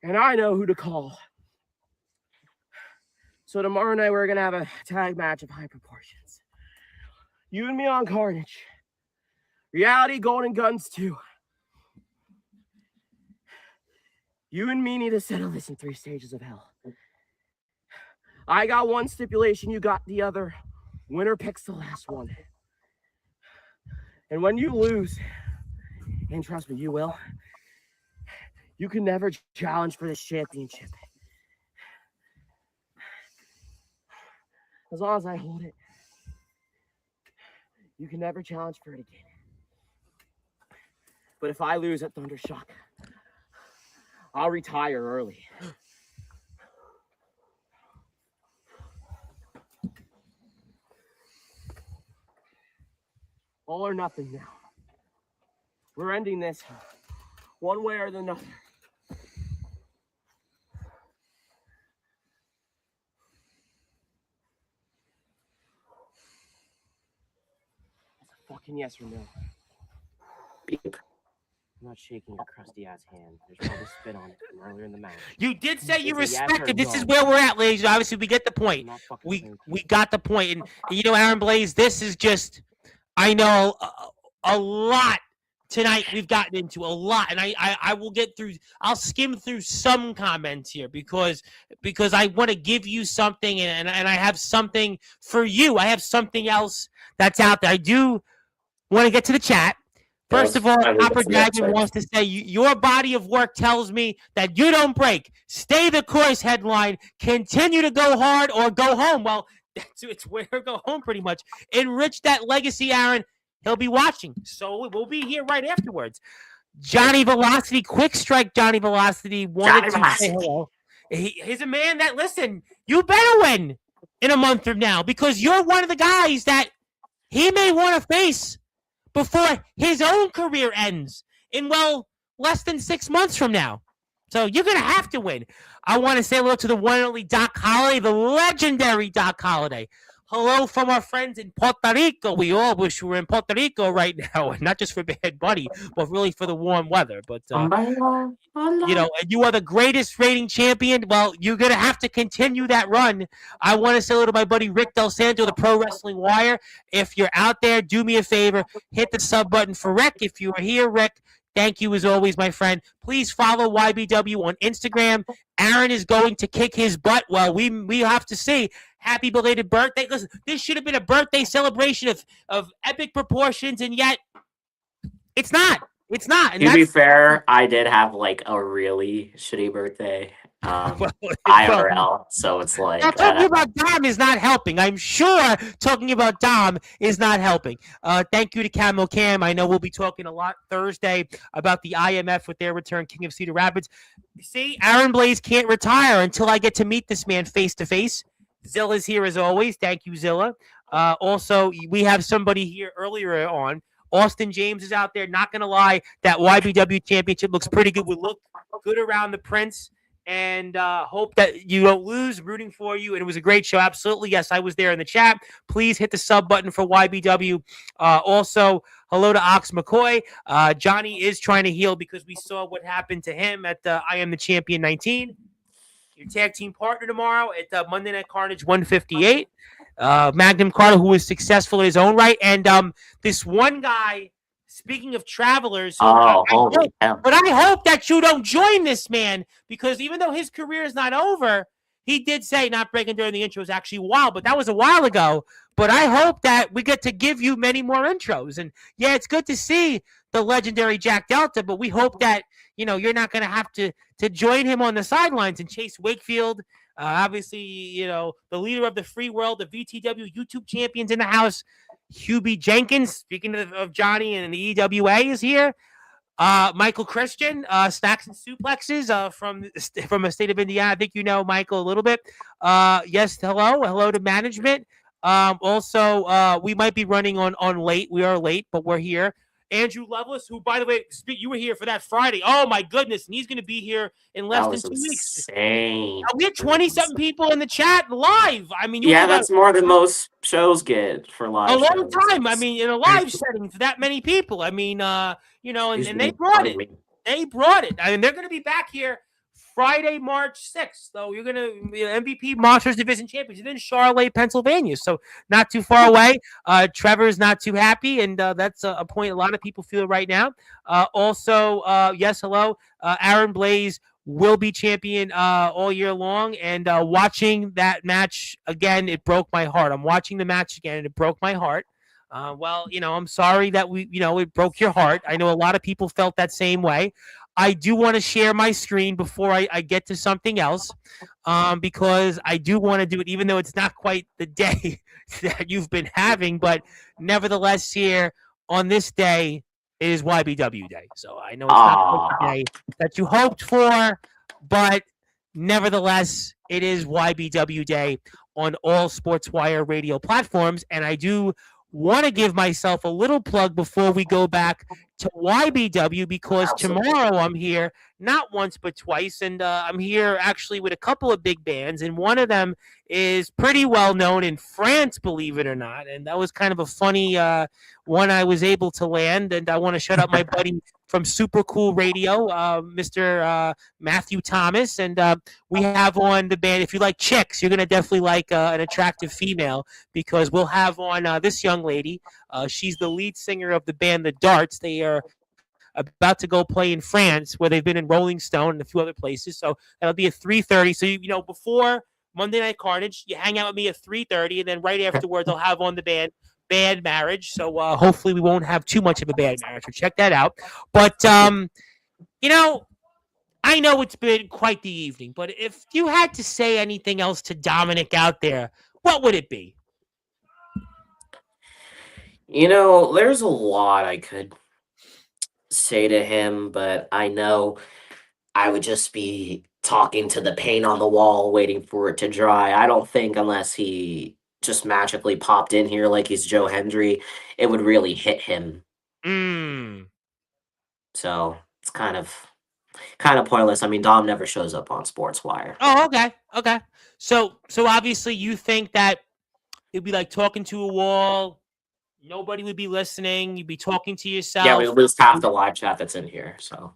E: and I know who to call. So tomorrow night we're gonna have a tag match of high proportions. You and me on Carnage. Reality Golden Guns 2. You and me need to settle this in 3 stages of hell. I got one stipulation, you got the other. Winner picks the last one. And when you lose, and trust me, you will, you can never challenge for this championship. As long as I hold it, you can never challenge for it again. But if I lose at Thundershock, I'll retire early. All or nothing now. We're ending this one way or another. That's a fucking yes or no.
B: Beep.
E: I'm not shaking your crusty ass hand. There's probably spit on it from earlier in the match.
A: You did say you
E: It's a yes
A: respect
E: or
A: it. This
E: no.
A: is where we're at, ladies. Obviously, we get the point.
E: I'm not fucking
A: We
E: saying
A: we got the point. And you know, Aaron Blaze, this is just, I know a lot tonight we've gotten into, a lot. And I will get through, I'll skim through some comments here because I want to give you something and I have something for you. I have something else that's out there. I do want to get to the chat. First of all, Copper Dragon wants to say, your body of work tells me that you don't break. Stay the course, headline. Continue to go hard or go home. Well, it's where go home pretty much. Enrich that legacy, Aaron. He'll be watching. So we'll be here right afterwards. Johnny Velocity, quick strike Johnny Velocity. Wanted to say hello. He's a man that, listen, you better win in a month from now because you're one of the guys that he may want to face before his own career ends in, well, less than 6 months from now. So you're going to have to win. I want to say hello to the one and only Doc Holliday, the legendary Doc Holliday. hello from our friends in Puerto Rico. We all wish we were in Puerto Rico right now, and not just for Bad Bunny, but really for the warm weather. But and you are the greatest rating champion. Well, you're gonna have to continue that run. I want to say hello to my buddy Rick Del Santo, the Pro Wrestling Wire. If you're out there, do me a favor, hit the sub button for Rick. If you are here, Rick, thank you as always, my friend. Please follow YBW on Instagram. Aaron is going to kick his butt. Well, we have to see. Happy belated birthday. Listen, this should have been a birthday celebration of epic proportions, and yet it's not. It's not. And
B: To be fair, I did have like a really shitty birthday. IRL, so it's like
A: talking about Dom is not helping. I'm sure talking about Dom is not helping. Thank you to Camo Cam. I know we'll be talking a lot Thursday about the IMF with their return, King of Cedar Rapids. See, Aaron Blaze can't retire until I get to meet this man face to face. Zilla's here as always. Thank you, Zilla. Also, we have somebody here earlier on. Austin James is out there. Not going to lie, that YBW championship looks pretty good. We look good around the Prince. And hope that you don't lose. Rooting for you. And it was a great show. Absolutely. Yes, I was there in the chat. Please hit the sub button for YBW. Also, hello to Ox McCoy. Johnny is trying to heal because we saw what happened to him at the I Am the Champion 19. Your tag team partner tomorrow at Monday Night Carnage 158. Magnum Carter, who was successful in his own right. And this one guy, speaking of travelers, but I hope that you don't join this man, because even though his career is not over, he did say, not breaking during the intro, was actually wild, but that was a while ago. But I hope that we get to give you many more intros. And yeah, it's good to see the legendary Jack Delta, but we hope that, you're not going to have to join him on the sidelines. And Chase Wakefield, obviously, the leader of the free world, the VTW YouTube champions in the house, Hubie Jenkins, speaking of Johnny and the EWA, is here. Michael Christian, Stacks and Suplexes from the state of Indiana. I think you know Michael a little bit. Yes, hello to management. Also, we might be running on late. We are late, but we're here. Andrew Lovelace, who, by the way, you were here for that Friday. Oh, my goodness. And he's going to be here in less than 2 weeks.
B: Insane.
A: We had 20-something people in the chat live. I mean,
B: that's more than most shows get for live.
A: A long time. I mean, in a live setting for that many people. I mean, and they brought it. They brought it. I mean, they're going to be back here Friday, March 6th. So you're going to MVP Monsters Division Champions in Charlotte, Pennsylvania. So not too far away. Trevor's not too happy, and that's a point a lot of people feel right now. Also, yes, hello. Aaron Blaze will be champion all year long, and watching that match again, it broke my heart. I'm watching the match again, and it broke my heart. Well, I'm sorry that it broke your heart. I know a lot of people felt that same way. I do want to share my screen before I get to something else, because I do want to do it, even though it's not quite the day that you've been having. But nevertheless, here on this day, it is YBW Day. So I know it's not the day that you hoped for, but nevertheless, it is YBW Day on all Sportswire radio platforms. And I do want to give myself a little plug before we go back to YBW, because tomorrow I'm here not once but twice, and I'm here actually with a couple of big bands, and one of them is pretty well known in France, believe it or not, and that was kind of a funny one I was able to land. And I want to shout out my buddy from Super Cool Radio, Mr. Matthew Thomas, and we have on the band. If you like chicks, you're going to definitely like an attractive female, because we'll have on this young lady. She's the lead singer of the band The Darts. They are about to go play in France, where they've been in Rolling Stone and a few other places. So that'll be at 3:30. So, before Monday Night Carnage, you hang out with me at 3:30, and then right afterwards I'll have on the band Bad Marriage. So hopefully we won't have too much of a bad marriage. So check that out. But, I know it's been quite the evening, but if you had to say anything else to Dominic out there, what would it be?
B: There's a lot I could say to him, but I know I would just be talking to the paint on the wall, waiting for it to dry. I don't think, unless he just magically popped in here like he's Joe Hendry, it would really hit him. So it's kind of pointless. I mean, Dom never shows up on Sportswire.
A: Oh, okay. So obviously you think that it'd be like talking to a wall. Nobody would be listening. You'd be talking to yourself.
B: Yeah, we lose half the live chat that's in here. So,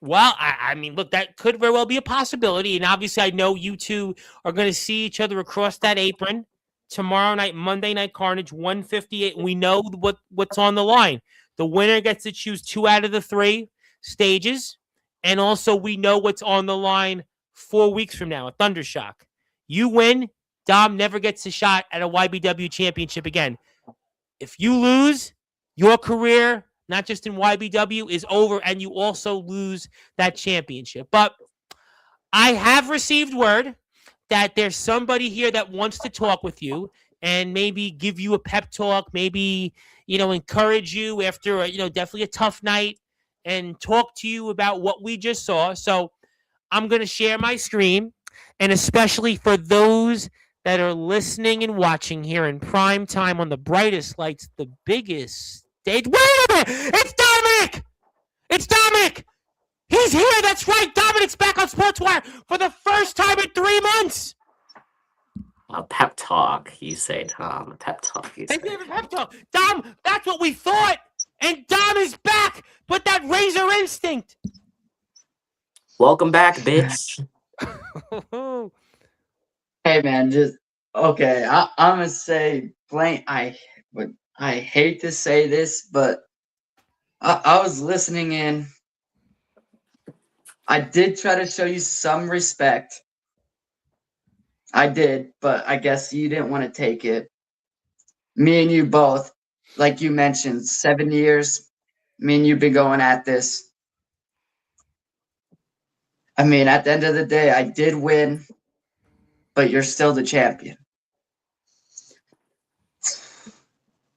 A: Well, I mean, look, that could very well be a possibility. And obviously, I know you two are going to see each other across that apron tomorrow night, Monday Night Carnage, 158. And we know what's on the line. The winner gets to choose 2 out of the 3 stages. And also, we know what's on the line 4 weeks from now, a Thundershock. You win, Dom never gets a shot at a YBW championship again. If you lose, your career, not just in YBW, is over, and you also lose that championship. But I have received word that there's somebody here that wants to talk with you and maybe give you a pep talk, maybe, encourage you after, definitely a tough night and talk to you about what we just saw. So I'm going to share my screen, and especially for those that are listening and watching here in prime time on the brightest lights, the biggest stage. Wait a minute! It's Dominic! It's Dominic! He's here! That's right! Dominic's back on Sportswire for the first time in 3 months!
B: a pep talk, you say, Tom. A pep talk, you say.
A: They gave a pep talk. Dom, that's what we thought! And Dom is back with that razor instinct!
B: Welcome back, bitch.
F: Hey man, just okay. I'm gonna say plain. I hate to say this, but I was listening in. I did try to show you some respect. I did, but I guess you didn't want to take it. Me and you both, like you mentioned, 7 years. Me and you've been going at this. I mean, at the end of the day, I did win, but you're still the champion.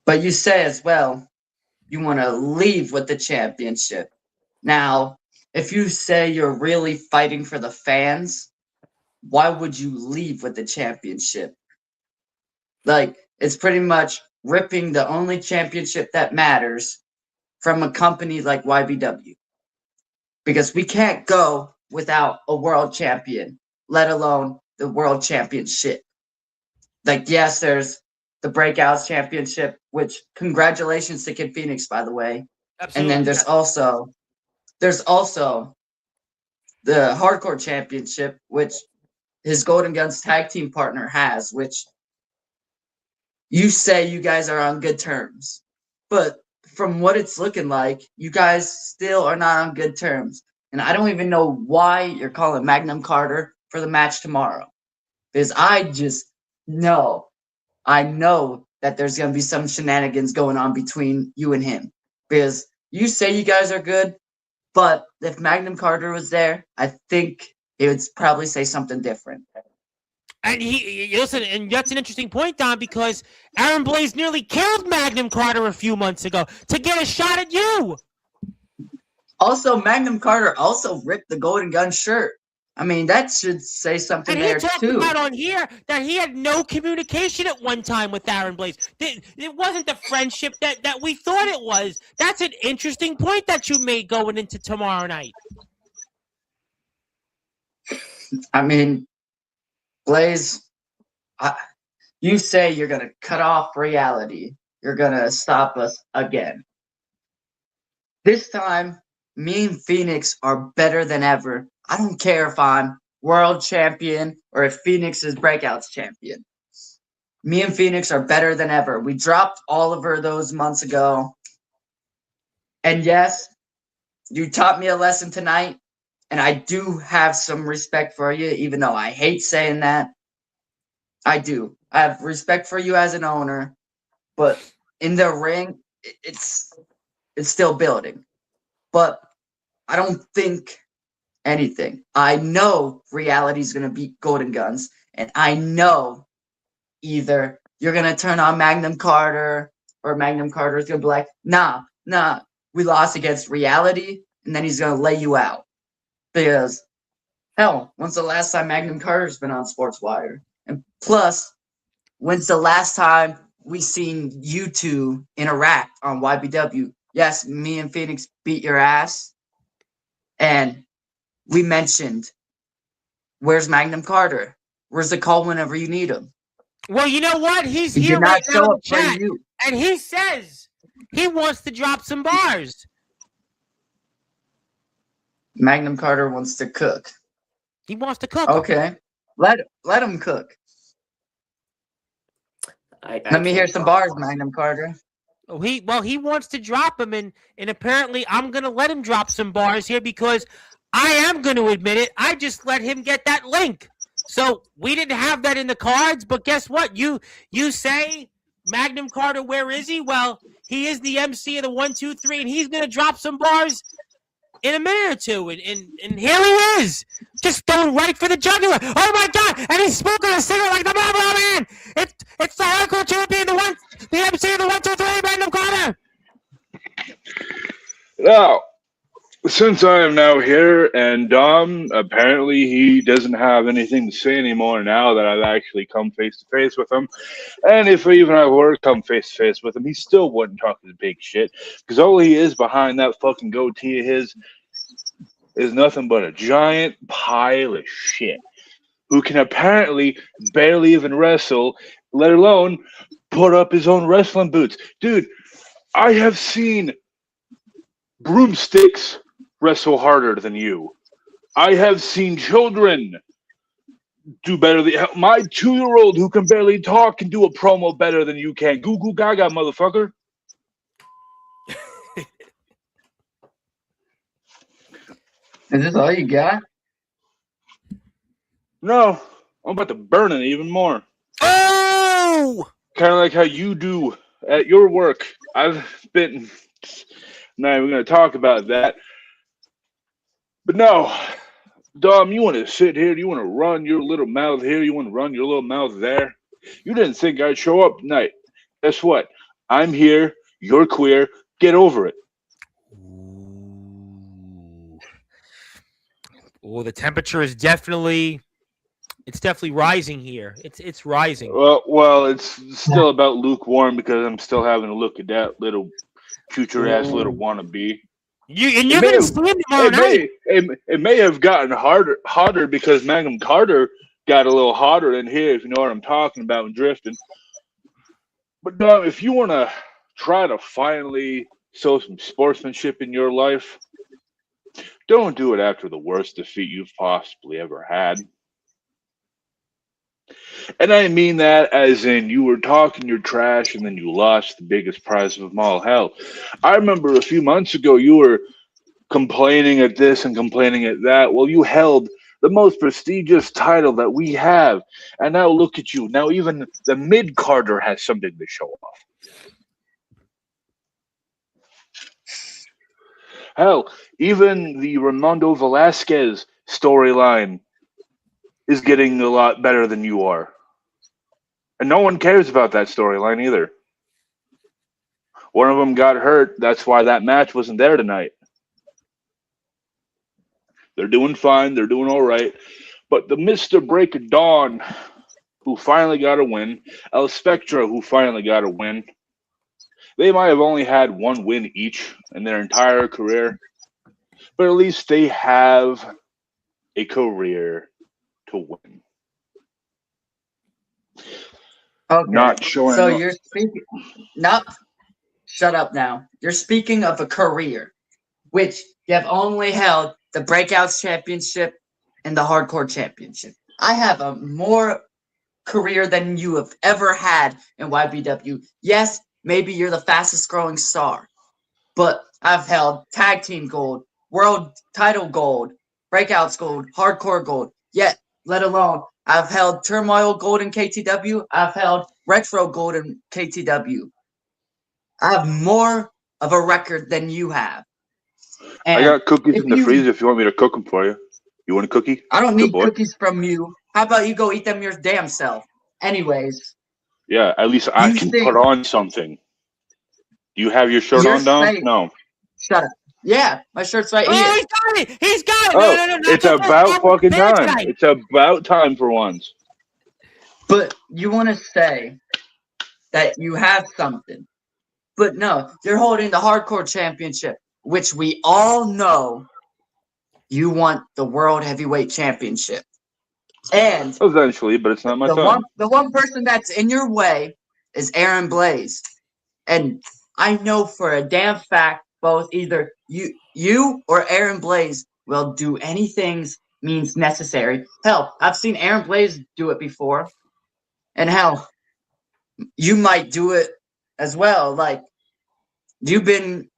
F: But you say as well, you want to leave with the championship. Now, if you say you're really fighting for the fans, why would you leave with the championship? Like, it's pretty much ripping the only championship that matters from a company like YBW. Because we can't go without a world champion, let alone the world championship. Like, yes, there's the Breakouts Championship, which congratulations to Kid Phoenix, by the way.
A: Absolutely.
F: And then there's also the Hardcore Championship, which his Golden Guns tag team partner has, which you say you guys are on good terms. But from what it's looking like, you guys still are not on good terms. And I don't even know why you're calling Magnum Carter for the match tomorrow. Because I know that there's going to be some shenanigans going on between you and him. Because you say you guys are good, but if Magnum Carter was there, I think he would probably say something different.
A: And listen, and that's an interesting point, Don, because Aaron Blaze nearly killed Magnum Carter a few months ago to get a shot at you.
F: Also, Magnum Carter also ripped the Golden Gun shirt. I mean, that should say something there, too.
A: And he talked about on here that he had no communication at one time with Aaron Blaze. It wasn't the friendship that we thought it was. That's an interesting point that you made going into tomorrow night.
F: I mean, Blaze, you say you're going to cut off reality. You're going to stop us again. This time, me and Phoenix are better than ever. I don't care if I'm world champion or if Phoenix is Breakouts champion. Me and Phoenix are better than ever. We dropped Oliver those months ago. And yes, you taught me a lesson tonight. And I do have some respect for you, even though I hate saying that. I do. I have respect for you as an owner. But in the ring, it's still building. But I don't think anything. I know reality's going to beat Golden Guns. And I know either you're going to turn on Magnum Carter or Magnum Carter's going to be like, nah, we lost against reality. And then he's going to lay you out. Because, hell, when's the last time Magnum Carter's been on Sportswire? And plus, when's the last time we seen you two interact on YBW? Yes, me and Phoenix beat your ass. And we mentioned, where's Magnum Carter? Where's the call whenever you need him?
A: Well, you know what? He's
F: He
A: here
F: did not
A: right now
F: show
A: in
F: up
A: the
F: for
A: chat,
F: you.
A: and he says he wants to drop some bars.
F: Magnum Carter wants to cook.
A: He wants to cook 'em.
F: Okay, let him cook. Let me hear
B: can't
F: some
B: talk
F: bars,
B: about it.
F: Magnum Carter.
A: He wants to drop them, and apparently I'm gonna let him drop some bars here because I am gonna admit it. I just let him get that link, so we didn't have that in the cards. But guess what? You say Magnum Carter, where is he? Well, he is the MC of the 1, 2, 3, and he's gonna drop some bars in a minute or two, and here he is, just going right for the jugular. Oh my God! And he's smoking a cigarette like the Marlboro Man. It's the hardcore champion, the MC of the 1, 2, 3, Magnum Carter.
G: Now, since I am now here, and Dom, apparently he doesn't have anything to say anymore now that I've actually come face to face with him. And if even I were to come face to face with him, he still wouldn't talk his big shit. Because all he is behind that fucking goatee of his is nothing but a giant pile of shit. Who can apparently barely even wrestle, let alone put up his own wrestling boots. Dude, I have seen broomsticks wrestle harder than you. I have seen children do better than my 2-year-old who can barely talk can do a promo better than you can. Goo goo gaga, motherfucker.
F: Is this all you got?
G: No, I'm about to burn it even more.
A: Oh!
G: Kind of like how you do at your work. I've been not even going to talk about that. But no, Dom, you want to sit here? You want to run your little mouth here? You want to run your little mouth there? You didn't think I'd show up tonight. Guess what? I'm here. You're queer. Get over it.
A: Oh, the temperature is definitely rising here. It's rising.
G: Well, it's still about lukewarm because I'm still having to look at that little future ass little wannabe.
A: You're gonna see him tomorrow night.
G: It may have gotten hotter because Magnum Carter got a little hotter in here, if you know what I'm talking about, and drifting. But Dom, if you want to try to finally show some sportsmanship in your life, don't do it after the worst defeat you've possibly ever had. And I mean that as in you were talking your trash and then you lost the biggest prize of them all. Hell, I remember a few months ago you were complaining at this and complaining at that. Well, you held the most prestigious title that we have. And now look at you. Now even the mid-carder has something to show off. Hell, even the Raimundo Velasquez storyline is getting a lot better than you are. And no one cares about that storyline either. One of them got hurt. That's why that match wasn't there tonight. They're doing fine. They're doing all right. But the Mr. Break of Dawn, who finally got a win, El Spectra, who finally got a win, they might have only had one win each in their entire career. But at least they have a career to win.
F: Okay.
G: Not showing
F: So
G: up.
F: you're speaking. No, shut up now. You're speaking of a career, which you have only held the Breakouts Championship and the Hardcore Championship. I have a more career than you have ever had in YBW. Yes, maybe you're the fastest growing star, but I've held Tag Team Gold, World Title Gold, Breakouts Gold, Hardcore Gold. Yet, let alone, I've held Turmoil Gold in KTW. I've held Retro Gold in KTW. I have more of a record than you have. And
G: I got cookies
F: if
G: in the freezer if you want me to cook them for you. You want a cookie?
F: I don't
G: Good
F: need
G: boy.
F: cookies from you. How about you go eat them your damn self? Anyways.
G: Yeah, at least I
F: You
G: can
F: think-
G: put on something. Do you have your shirt
F: You're
G: on, Dom?
F: saying-
G: No.
F: Shut up. Yeah, my shirt's right
A: Oh,
F: here.
A: he's got it! He's got it!
G: Oh,
A: No,
G: it's about fucking time.
A: Tonight.
G: It's about time for once.
F: But you want to say that you have something. But no, you're holding the Hardcore Championship, which we all know you want the World Heavyweight Championship. And
G: Eventually, but it's not my time.
F: the one person that's in your way is Aaron Blaze. And I know for a damn fact both either you or Aaron Blaze will do anything means necessary. Hell, I've seen Aaron Blaze do it before. And hell, you might do it as well. Like, you've been,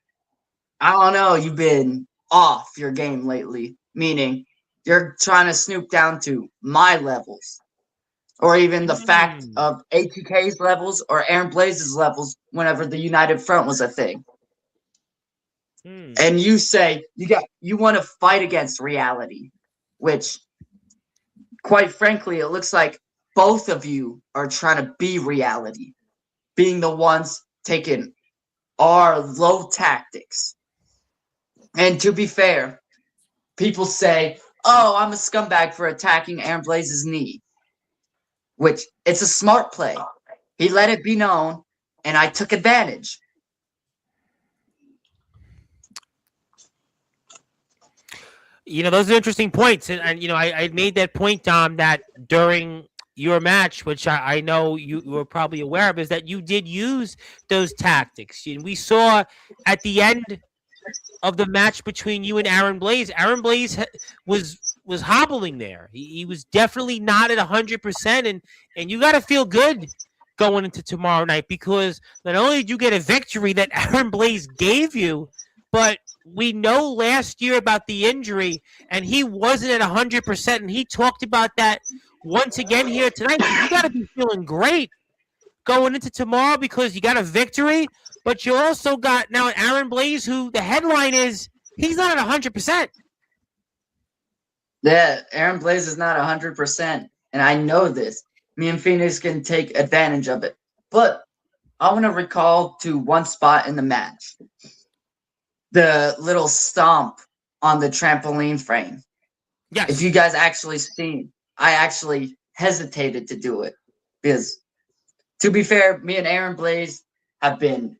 F: I don't know, you've been off your game lately. Meaning, you're trying to snoop down to my levels. Or even the fact of ATK's levels or Aaron Blaze's levels whenever the United Front was a thing. And you say you want to fight against reality, which, quite frankly, it looks like both of you are trying to be reality, being the ones taking our low tactics. And to be fair, people say, "Oh, I'm a scumbag for attacking Aaron Blaze's knee," which it's a smart play. He let it be known, and I took advantage.
A: Those are interesting points. And I made that point, Dom, that during your match, which I know you were probably aware of, is that you did use those tactics. And we saw at the end of the match between you and Aaron Blaze was hobbling there. He was definitely not at 100%. And you got to feel good going into tomorrow night, because not only did you get a victory that Aaron Blaze gave you, but we know last year about the injury, and he wasn't at 100%, and he talked about that once again here tonight. So you got to be feeling great going into tomorrow, because you got a victory, but you also got now Aaron Blaze, who the headline is he's not at 100%.
F: Yeah, Aaron Blaze is not 100%, and I know this. Me and Phoenix can take advantage of it. But I want to recall to one spot in the match. The little stomp on the trampoline frame.
A: Yes.
F: If you guys actually seen, I actually hesitated to do it. Because, to be fair, me and Aaron Blaze have been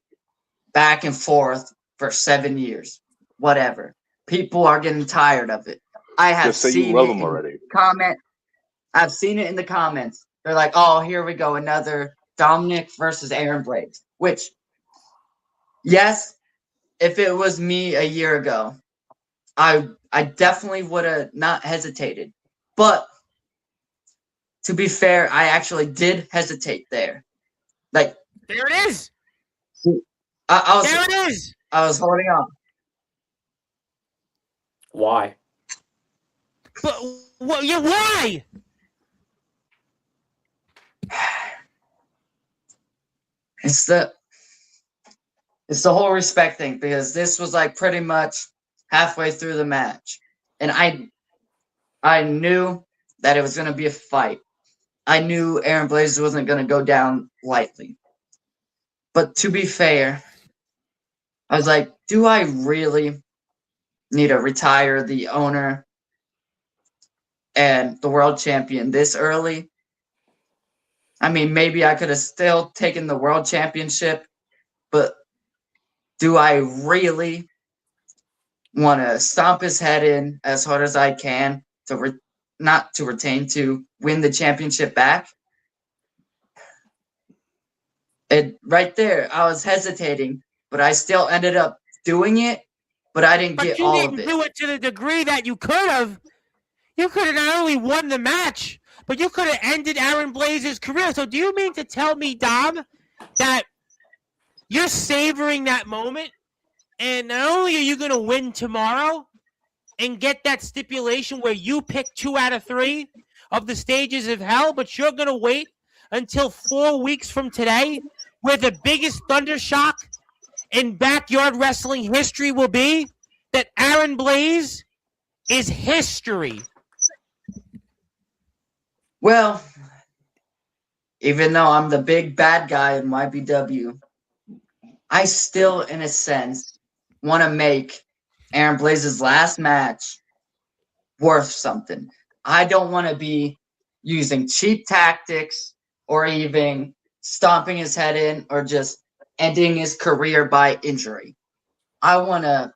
F: back and forth for 7 years. Whatever. People are getting tired of it. I have
G: Just say
F: seen
G: you love
F: it
G: him already.
F: I've seen it in the comments. They're like, "Oh, here we go, another Dominic versus Aaron Blaze." Which, yes, if it was me a year ago, I definitely would have not hesitated. But to be fair, I actually did hesitate there. Like,
A: there it is.
F: There it is. I was holding on.
B: Why?
A: But why?
F: It's the whole respect thing, because this was like pretty much halfway through the match, and I knew that it was going to be a fight. I knew Aaron Blaze wasn't going to go down lightly. But to be fair, I was like, do I really need to retire the owner and the world champion this early? I mean, maybe I could have still taken the world championship, but do I really want to stomp his head in as hard as I can to not to retain, to win the championship back? And right there, I was hesitating, but I still ended up doing it, but I didn't get all of it.
A: But you didn't do it to the degree that you could have. You could have not only won the match, but you could have ended Aaron Blaze's career. So do you mean to tell me, Dom, that you're savoring that moment, and not only are you going to win tomorrow and get that stipulation where you pick 2 out of 3 of the stages of hell, but you're going to wait until 4 weeks from today, where the biggest thunder shock in backyard wrestling history will be that Aaron Blaze is history.
F: Well, even though I'm the big bad guy in YBW, I still, in a sense, want to make Aaron Blaze's last match worth something. I don't want to be using cheap tactics or even stomping his head in or just ending his career by injury. I want to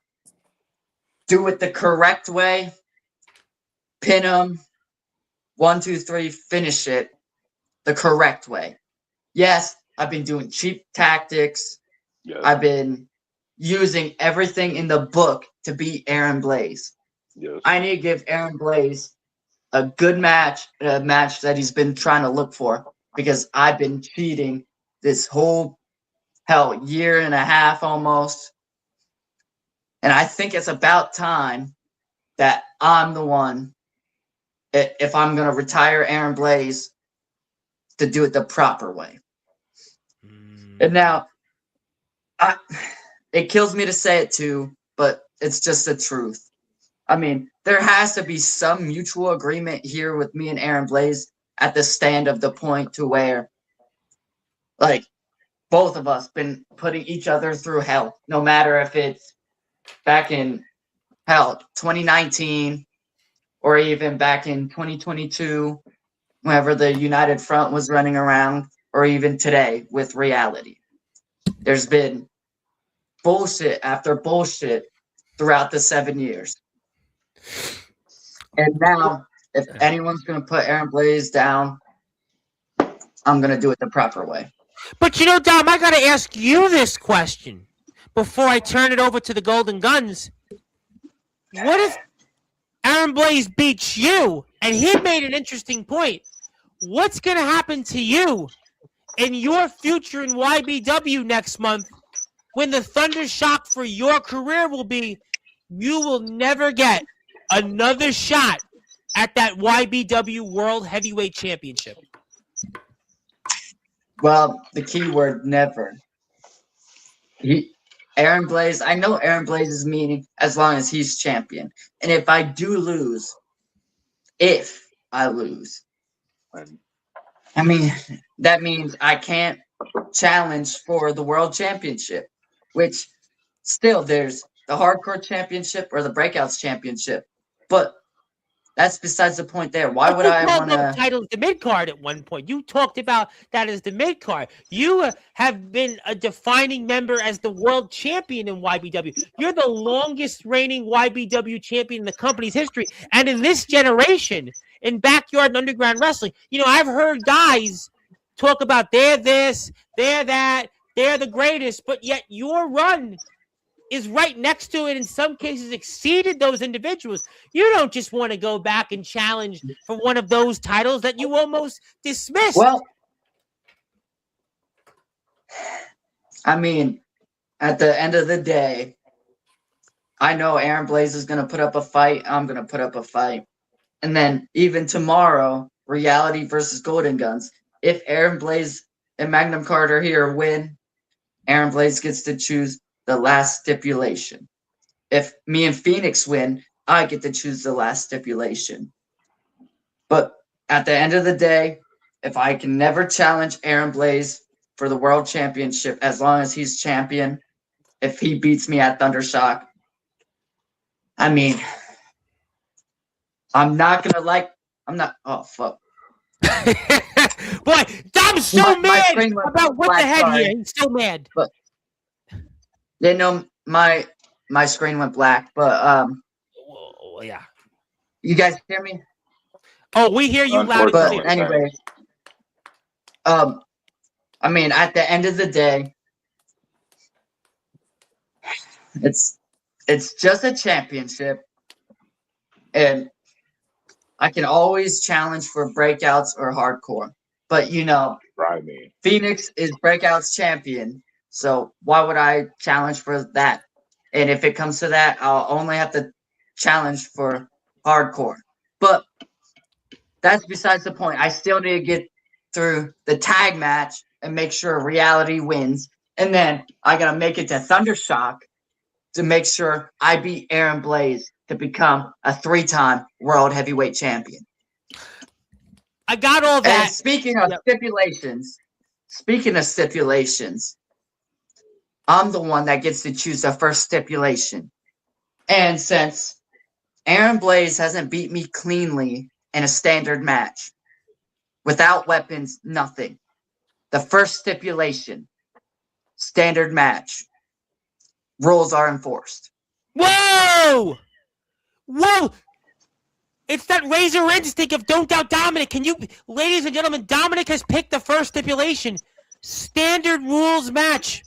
F: do it the correct way, pin him, 1, 2, 3, finish it the correct way. Yes, I've been doing cheap tactics.
G: Yes.
F: I've been using everything in the book to beat Aaron Blaze.
G: Yes.
F: I need to give Aaron Blaze a good match, a match that he's been trying to look for, because I've been cheating this whole year and a half almost. And I think it's about time that I'm the one, if I'm going to retire Aaron Blaze, to do it the proper way. And now, it kills me to say it too, but it's just the truth. I mean, there has to be some mutual agreement here with me and Aaron Blaze at the stand of the point to where, like, both of us been putting each other through hell, no matter if it's back in 2019 or even back in 2022, whenever the United Front was running around, or even today with reality. There's been bullshit after bullshit throughout the 7 years. And now, if anyone's going to put Aaron Blaze down, I'm going to do it the proper way.
A: But Dom, I got to ask you this question before I turn it over to the Golden Guns. What if Aaron Blaze beats you? And he made an interesting point. What's going to happen to you in your future in YBW next month when the thunder shock for your career will be you will never get another shot at that YBW World Heavyweight Championship?
F: Well, the key word, never. Aaron Blaze, I know Aaron Blaze's meaning as long as he's champion. And if I do lose, I mean, that means I can't challenge for the world championship, which still there's the hardcore championship or the breakouts championship. But that's besides the point there. Why would I want to
A: title the mid card at one point? You talked about that as the mid card. You have been a defining member as the world champion in YBW. You're the longest reigning YBW champion in the company's history. And in this generation, in backyard and underground wrestling, I've heard guys talk about they're this, they're that, they're the greatest, but yet your run is right next to it, in some cases exceeded those individuals. You don't just want to go back and challenge for one of those titles that you almost dismissed.
F: Well, I mean, at the end of the day, I know Aaron Blaze is going to put up a fight. I'm going to put up a fight. And then even tomorrow, Reality versus Golden Guns. If Aaron Blaze and Magnum Carter here win, Aaron Blaze gets to choose the last stipulation. If me and Phoenix win, I get to choose the last stipulation. But at the end of the day, if I can never challenge Aaron Blaze for the world championship as long as he's champion, if he beats me at Thundershock, I mean, I'm not. Oh, fuck.
A: Boy, Dom's so mad about what the heck here. He's so mad.
F: But my screen went black. But
A: yeah.
F: You guys hear me?
A: Oh, we hear you loud and clear.
F: But anyway, I mean, at the end of the day, it's just a championship, and I can always challenge for breakouts or hardcore. But Phoenix is breakouts champion, so why would I challenge for that? And if it comes to that, I'll only have to challenge for hardcore. But that's besides the point. I still need to get through the tag match and make sure Reality wins. And then I got to make it to Thundershock to make sure I beat Aaron Blaze to become a 3-time world heavyweight champion.
A: I got all that.
F: And speaking of stipulations, I'm the one that gets to choose the first stipulation. And since Aaron Blaze hasn't beat me cleanly in a standard match, without weapons, nothing, the first stipulation, standard match, rules are enforced.
A: Whoa! It's that razor instinct of don't doubt Dominic. Can you, ladies and gentlemen, Dominic has picked the first stipulation. Standard rules match.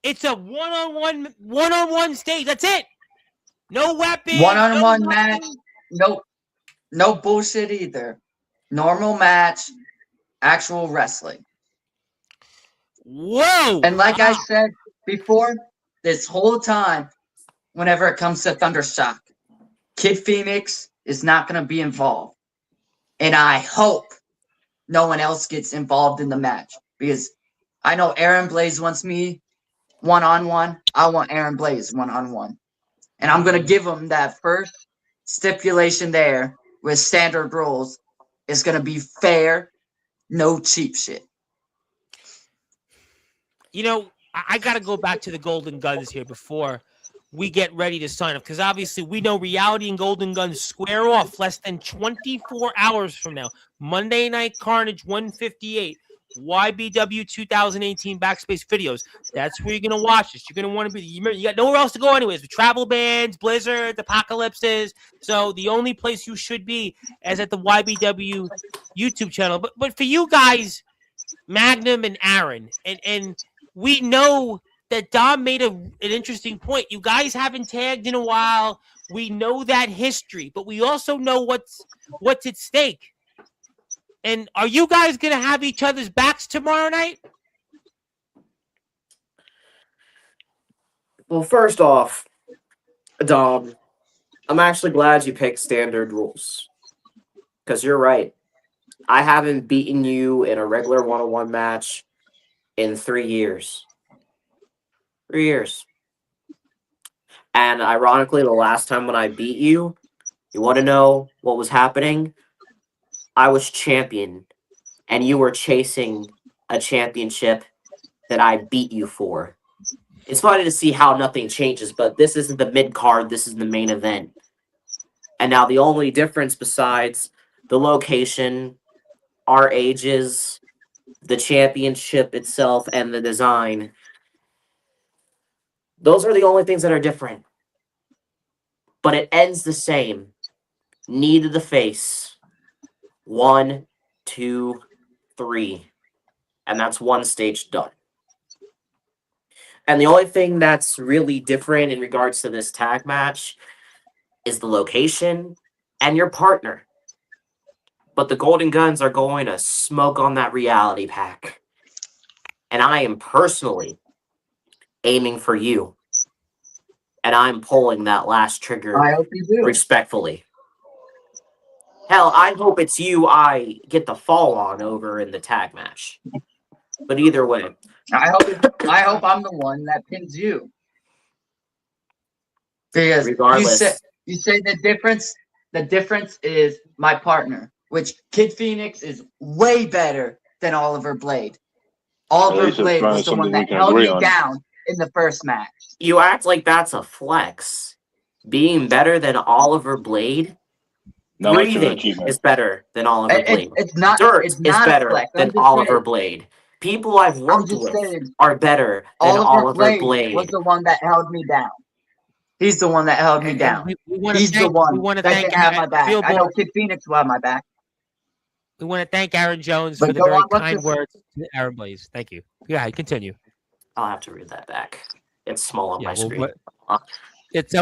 A: It's a one-on-one stage. That's it. No weapons.
F: One-on-one
A: no
F: match. No bullshit either. Normal match. Actual wrestling.
A: Whoa.
F: And like I said before, this whole time, whenever it comes to Thundershock, Kid Phoenix is not going to be involved. And I hope no one else gets involved in the match. Because I know Aaron Blaze wants me one-on-one. I want Aaron Blaze one-on-one. And I'm going to give him that first stipulation there with standard rules. It's going to be fair, no cheap shit.
A: You know, I got to go back to the Golden Guns here before we get ready to sign up, because obviously we know Reality and Golden Guns square off less than 24 hours from now. Monday Night Carnage 158, YBW 2018 Backspace Videos. That's where you're going to watch this. You're going to want to be, you got nowhere else to go anyways. With travel bans, Blizzard, Apocalypses. So the only place you should be is at the YBW YouTube channel. But for you guys, Magnum and Aaron, and we know that Dom made an interesting point. You guys haven't tagged in a while. We know that history, but we also know what's at stake. And are you guys going to have each other's backs tomorrow night?
B: Well, first off, Dom, I'm actually glad you picked standard rules. Because you're right. I haven't beaten you in a regular one-on-one match in 3 years. 3 years. And ironically, the last time when I beat you, you want to know what was happening? I was champion, and you were chasing a championship that I beat you for. It's funny to see how nothing changes, but this isn't the mid-card, this is the main event. And now the only difference besides the location, our ages, the championship itself, and the design, those are the only things that are different. But it ends the same. Knee to the face. 1, 2, 3. And that's one stage done. And the only thing that's really different in regards to this tag match is the location and your partner. But the Golden Guns are going to smoke on that reality pack. And I am personally aiming for you. And I'm pulling that last trigger
F: I hope you do.
B: respectfully. Hell, I hope it's you I get the fall on over in the tag match. But either way.
F: I hope I'm the one that pins you. Because
B: Regardless.
F: you say the difference is my partner, which Kid Phoenix is way better than Oliver Blade. Oliver
G: least it's
F: Blade
G: probably
F: was the one
G: something we
F: that
G: can
F: held
G: agree
F: me
G: on.
F: down in the first match.
B: You act like that's a flex. Being better than Oliver Blade?
G: Not much of an
B: Breathing
G: achievement.
B: is better than Oliver Blade.
F: It's not.
B: Dirt
F: It's
B: is
F: not a
B: better
F: flex. I'm
B: than
F: just
B: Oliver
F: saying.
B: Blade. People I've worked
F: just
B: with
F: saying.
B: are better than Oliver Blade.
F: was the one that held me down. He's the one that held me down. He's the one that didn't have my back. I know Kid Phoenix will have my back.
A: We want to thank Aaron Jones
F: But
A: for the
F: go
A: very
F: on, what's
A: kind
F: this-
A: words to Aaron Blaze. Thank you. Yeah, continue.
B: I'll have to read that back. It's small on
A: Yeah,
B: my
A: well,
B: screen.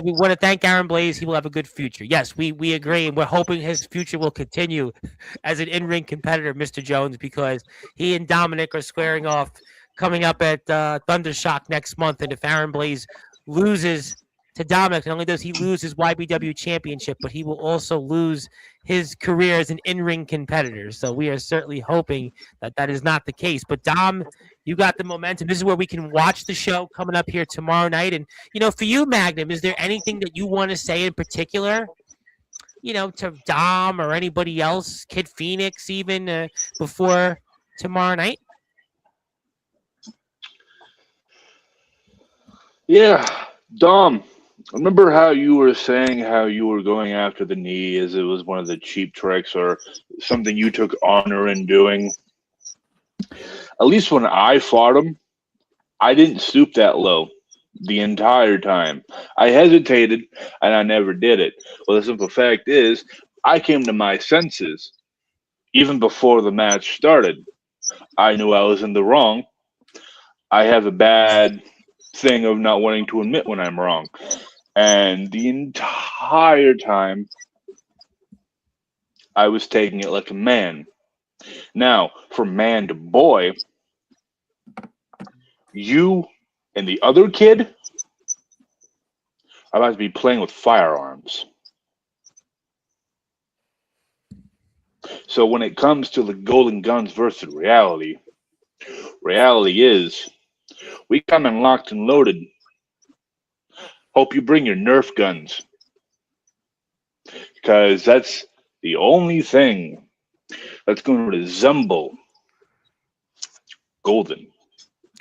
A: we want to thank Aaron Blaze. He will have a good future. Yes, we agree, and we're hoping his future will continue as an in-ring competitor, Mr. Jones, because he and Dominic are squaring off coming up at Thundershock next month. And if Aaron Blaze loses to Dominic, not only does he lose his YBW championship, but he will also lose his career as an in-ring competitor. So we are certainly hoping that that is not the case. But Dom, you got the momentum. This is where we can watch the show coming up here tomorrow night. And, you know, for you, Magnum, is there anything that you want to say in particular, you know, to Dom or anybody else, Kid Phoenix even, before tomorrow night?
G: Yeah, Dom, remember how you were saying how you were going after the knee as it was one of the cheap tricks or something you took honor in doing? At least when I fought him, I didn't stoop that low the entire time. I hesitated, and I never did it. Well, the simple fact is, I came to my senses even before the match started. I knew I was in the wrong. I have a bad thing of not wanting to admit when I'm wrong. And the entire time, I was taking it like a man. Now, from man to boy, you and the other kid are about to be playing with firearms. So when it comes to the Golden Guns versus reality, reality is we come in locked and loaded. Hope you bring your Nerf guns, because that's the only thing that's going to resemble Golden.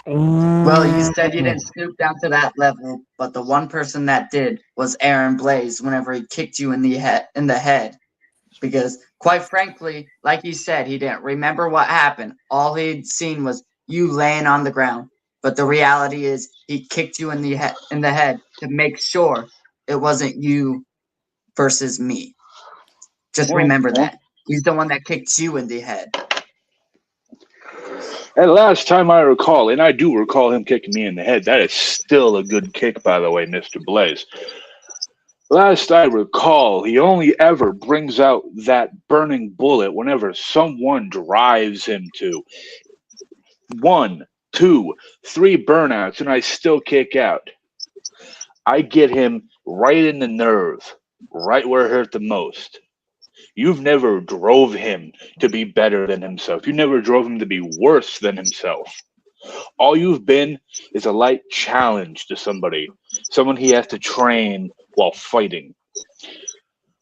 F: Well, you said you didn't stoop down to that level, but the one person that did was Aaron Blaze whenever he kicked you in the head. Because quite frankly, like you said, he didn't remember what happened. All he'd seen was you laying on the ground. But the reality is he kicked you in the head to make sure it wasn't you versus me. Just remember that. He's the one that kicked you in the head.
G: And last time I recall, and I do recall him kicking me in the head, that is still a good kick, by the way, Mr. Blaze. Last I recall, he only ever brings out that burning bullet whenever someone drives him to 1, 2, 3 burnouts, and I still kick out. I get him right in the nerve, right where it hurt the most. You've never drove him to be better than himself. You never drove him to be worse than himself. All you've been is a light challenge to somebody, someone he has to train while fighting.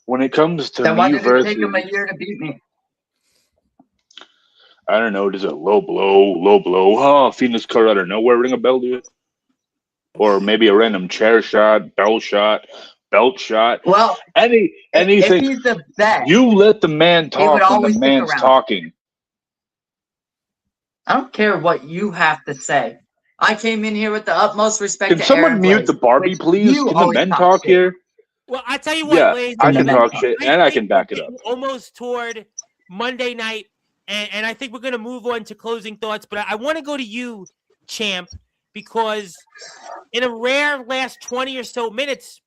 G: When it comes to
F: Then why
G: me
F: did it
G: versus,
F: take him a year to beat me?
G: I don't know, does a low blow, oh, Phoenix cut out of nowhere, ring a bell to you? Or maybe a random chair shot, belt shot.
F: Well,
G: anything.
F: if he's the best,
G: You let the man
F: he would
G: talk when the
F: always stick
G: man's
F: around.
G: talking.
F: I don't care what you have to say. I came in here with the utmost respect
G: Can
F: to
G: someone
F: Aaron
G: mute
F: Blaze,
G: the Barbie,
F: which
G: please?
F: you
G: Can the
F: always
G: men
F: talk
G: talk
F: shit.
G: here?
A: Well, I tell you what,
G: Yeah,
A: Blaze,
G: I
F: And the
G: can
F: men
G: talk
F: talk.
G: shit,
A: I
G: and I
A: think
G: can back
A: we're
G: it up.
A: getting almost toward Monday night, and I think we're going to move on to closing thoughts. But I want to go to you, Champ, because in a rare last 20 or so minutes,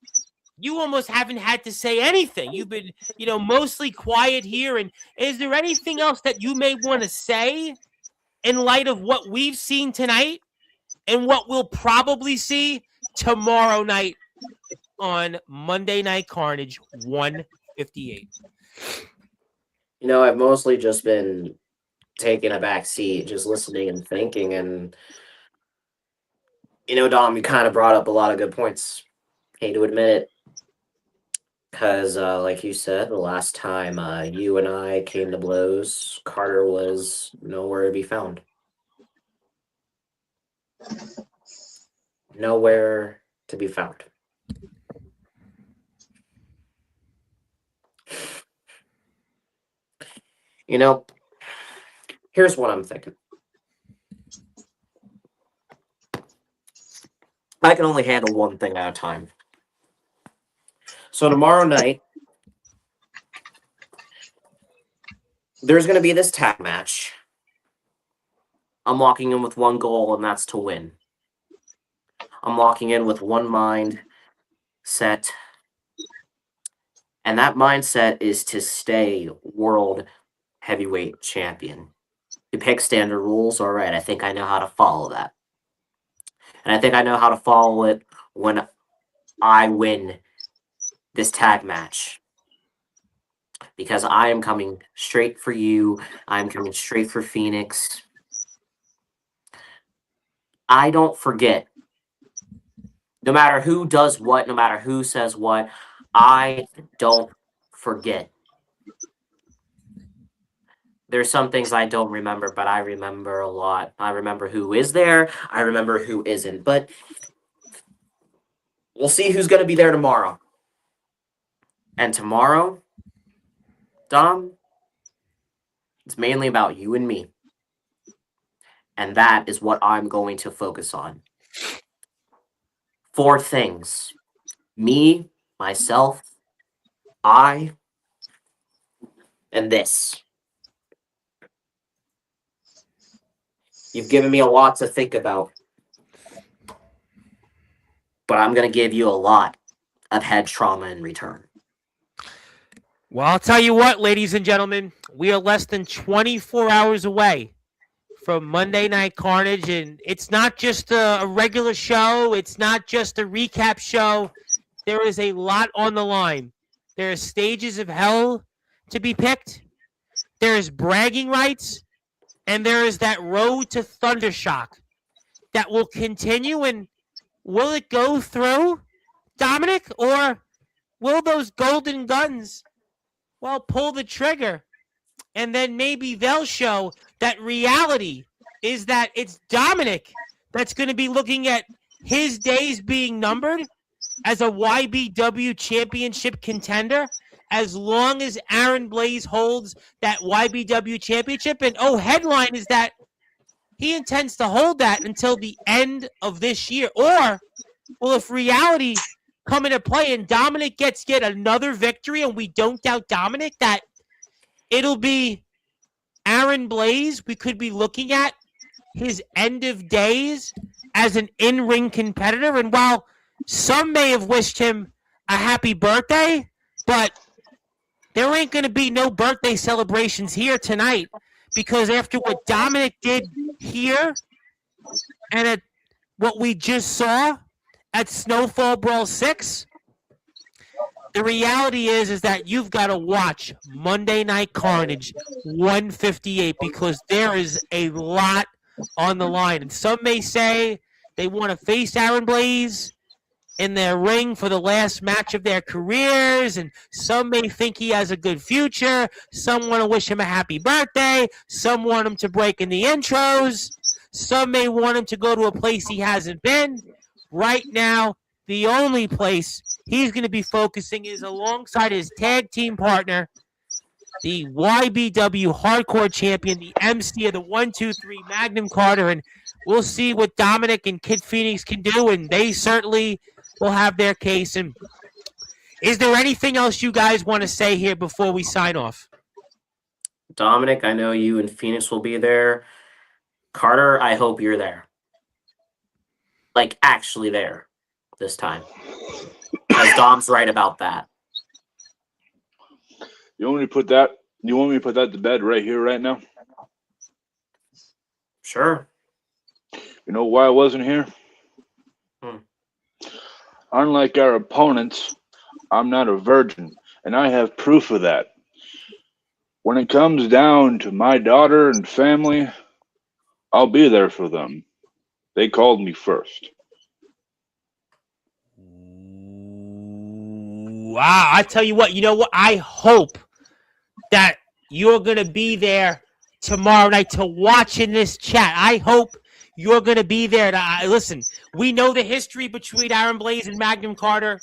A: you almost haven't had to say anything. You've been, mostly quiet here. And is there anything else that you may want to say in light of what we've seen tonight and what we'll probably see tomorrow night on Monday Night Carnage 158?
B: I've mostly just been taking a back seat, just listening and thinking. And, Dom, you kind of brought up a lot of good points. Hate to admit it. Because, like you said, the last time you and I came to blows, Carter was nowhere to be found. Nowhere to be found. Here's what I'm thinking. I can only handle one thing at a time. So tomorrow night, there's going to be this tag match. I'm walking in with one goal, and that's to win. I'm walking in with one mind set, and that mindset is to stay world heavyweight champion. You pick standard rules, all right, I think I know how to follow that. And I think I know how to follow it when I win this tag match. Because I am coming straight for you. I'm coming straight for Phoenix. I don't forget. No matter who does what, no matter who says what, I don't forget. There's some things I don't remember, but I remember a lot. I remember who is there. I remember who isn't. But we'll see who's going to be there tomorrow. And tomorrow, Dom, it's mainly about you and me. And that is what I'm going to focus on. 4 things. Me, myself, I, and this. You've given me a lot to think about, but I'm going to give you a lot of head trauma in return.
A: Well, I'll tell you what, ladies and gentlemen, we are less than 24 hours away from Monday Night Carnage, and it's not just a regular show. It's not just a recap show. There is a lot on the line. There are stages of hell to be picked. There is bragging rights, and there is that road to Thundershock that will continue. And will it go through, Dominic, or will those golden guns, well, pull the trigger? And then maybe they'll show that reality is that it's Dominic that's going to be looking at his days being numbered as a YBW championship contender, as long as Aaron Blaze holds that YBW championship. And headline is that he intends to hold that until the end of this year. Or, well, if reality come into play and Dominic gets yet another victory, and we don't doubt Dominic, that it'll be Aaron Blaze we could be looking at his end of days as an in-ring competitor. And while some may have wished him a happy birthday, but there ain't going to be no birthday celebrations here tonight, because after what Dominic did here and at what we just saw at Snowfall Brawl 6, the reality is that you've got to watch Monday Night Carnage 158, because there is a lot on the line. And some may say they want to face Aaron Blaze in their ring for the last match of their careers, and some may think he has a good future. Some want to wish him a happy birthday. Some want him to break in the intros. Some may want him to go to a place he hasn't been. Right now, the only place he's going to be focusing is alongside his tag team partner, the YBW Hardcore Champion, the MC of the 1-2-3 Magnum Carter, and we'll see what Dominic and Kid Phoenix can do, and they certainly will have their case. And is there anything else you guys want to say here before we sign off?
B: Dominic, I know you and Phoenix will be there. Carter, I hope you're there. Like, actually there this time. Because Dom's right about that.
G: You want me to put that to bed right here, right now?
B: Sure.
G: You know why I wasn't here? Unlike our opponents, I'm not a virgin, and I have proof of that. When it comes down to my daughter and family, I'll be there for them. They called me first.
A: Wow, I tell you what, I hope that you're going to be there tomorrow night to watch in this chat. I hope you're going to be there. Listen, we know the history between Aaron Blaze and Magnum Carter.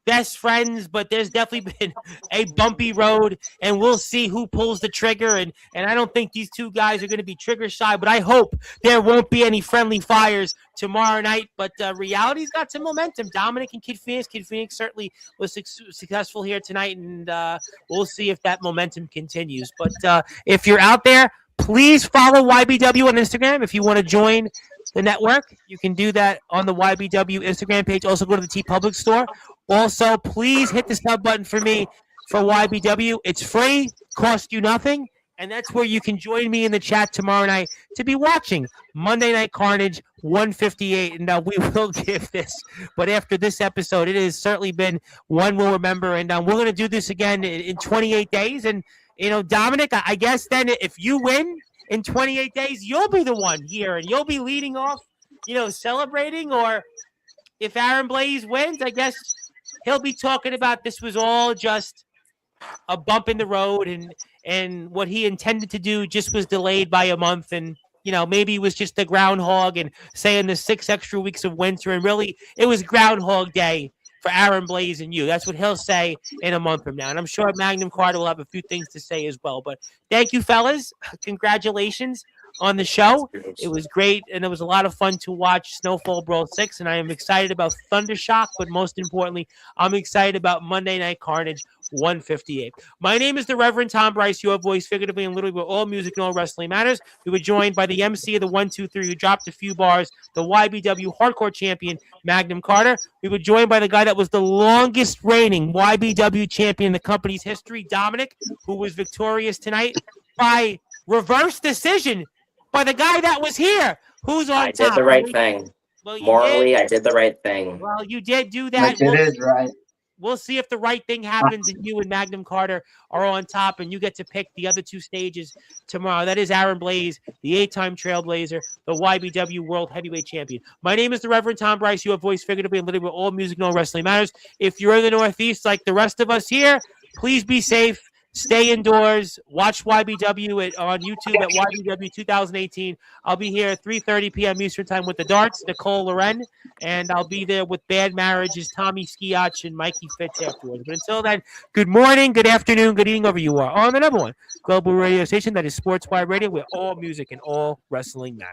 A: Best friends, but there's definitely been a bumpy road, and we'll see who pulls the trigger. And I don't think these two guys are going to be trigger shy, but I hope there won't be any friendly fires tomorrow night. But reality's got some momentum. Dominic and Kid Phoenix certainly was successful here tonight, and we'll see if that momentum continues. But if you're out there, please follow YBW on Instagram. If you want to join the network, you can do that on the YBW Instagram page. Also, go to the TeePublic store. Also, please hit the sub button for me for YBW. It's free, costs you nothing, and that's where you can join me in the chat tomorrow night to be watching Monday Night Carnage 158. And we will give this, but after this episode, it has certainly been one we'll remember. And we're going to do this again in 28 days. And Dominic, I guess then if you win in 28 days, you'll be the one here, and you'll be leading off, celebrating. Or if Aaron Blaze wins, I guess he'll be talking about this was all just a bump in the road, and what he intended to do just was delayed by a month, and maybe it was just the groundhog and saying the 6 extra weeks of winter, and really it was Groundhog Day for Aaron Blaze and you. That's what he'll say in a month from now. And I'm sure Magnum Carter will have a few things to say as well. But thank you, fellas. Congratulations on the show. It was great, and it was a lot of fun to watch Snowfall Brawl 6, and I am excited about Thundershock, but most importantly, I'm excited about Monday Night Carnage 158. My name is the Reverend Tom Bryce, your voice figuratively and literally where all music and all wrestling matters. We were joined by the MC of the 1, 2, 3 who dropped a few bars, the YBW Hardcore Champion, Magnum Carter. We were joined by the guy that was the longest reigning YBW champion in the company's history, Dominic, who was victorious tonight by reverse decision by the guy that was here. Who's on
B: I
A: top?
B: did the right thing.
A: Well, you
B: Morally,
A: did.
B: I did the right thing.
A: Well, you did do that.
F: Which it is right.
A: We'll see if the right thing happens and you and Magnum Carter are on top and you get to pick the other two stages tomorrow. That is Aaron Blaze, the 8-time Trailblazer, the YBW World Heavyweight Champion. My name is the Reverend Tom Bryce. You have voice figuratively and literally where all music and all wrestling matters. If you're in the Northeast like the rest of us here, please be safe. Stay indoors. Watch YBW on YouTube at YBW 2018. I'll be here at 3:30 p.m. Eastern Time with the Darts, Nicole Loren, and I'll be there with Bad Marriages, Tommy Skiach, and Mikey Fitz afterwards. But until then, good morning, good afternoon, good evening, wherever you are. On the number one global radio station that is Sportswire Radio, where all music and all wrestling matters.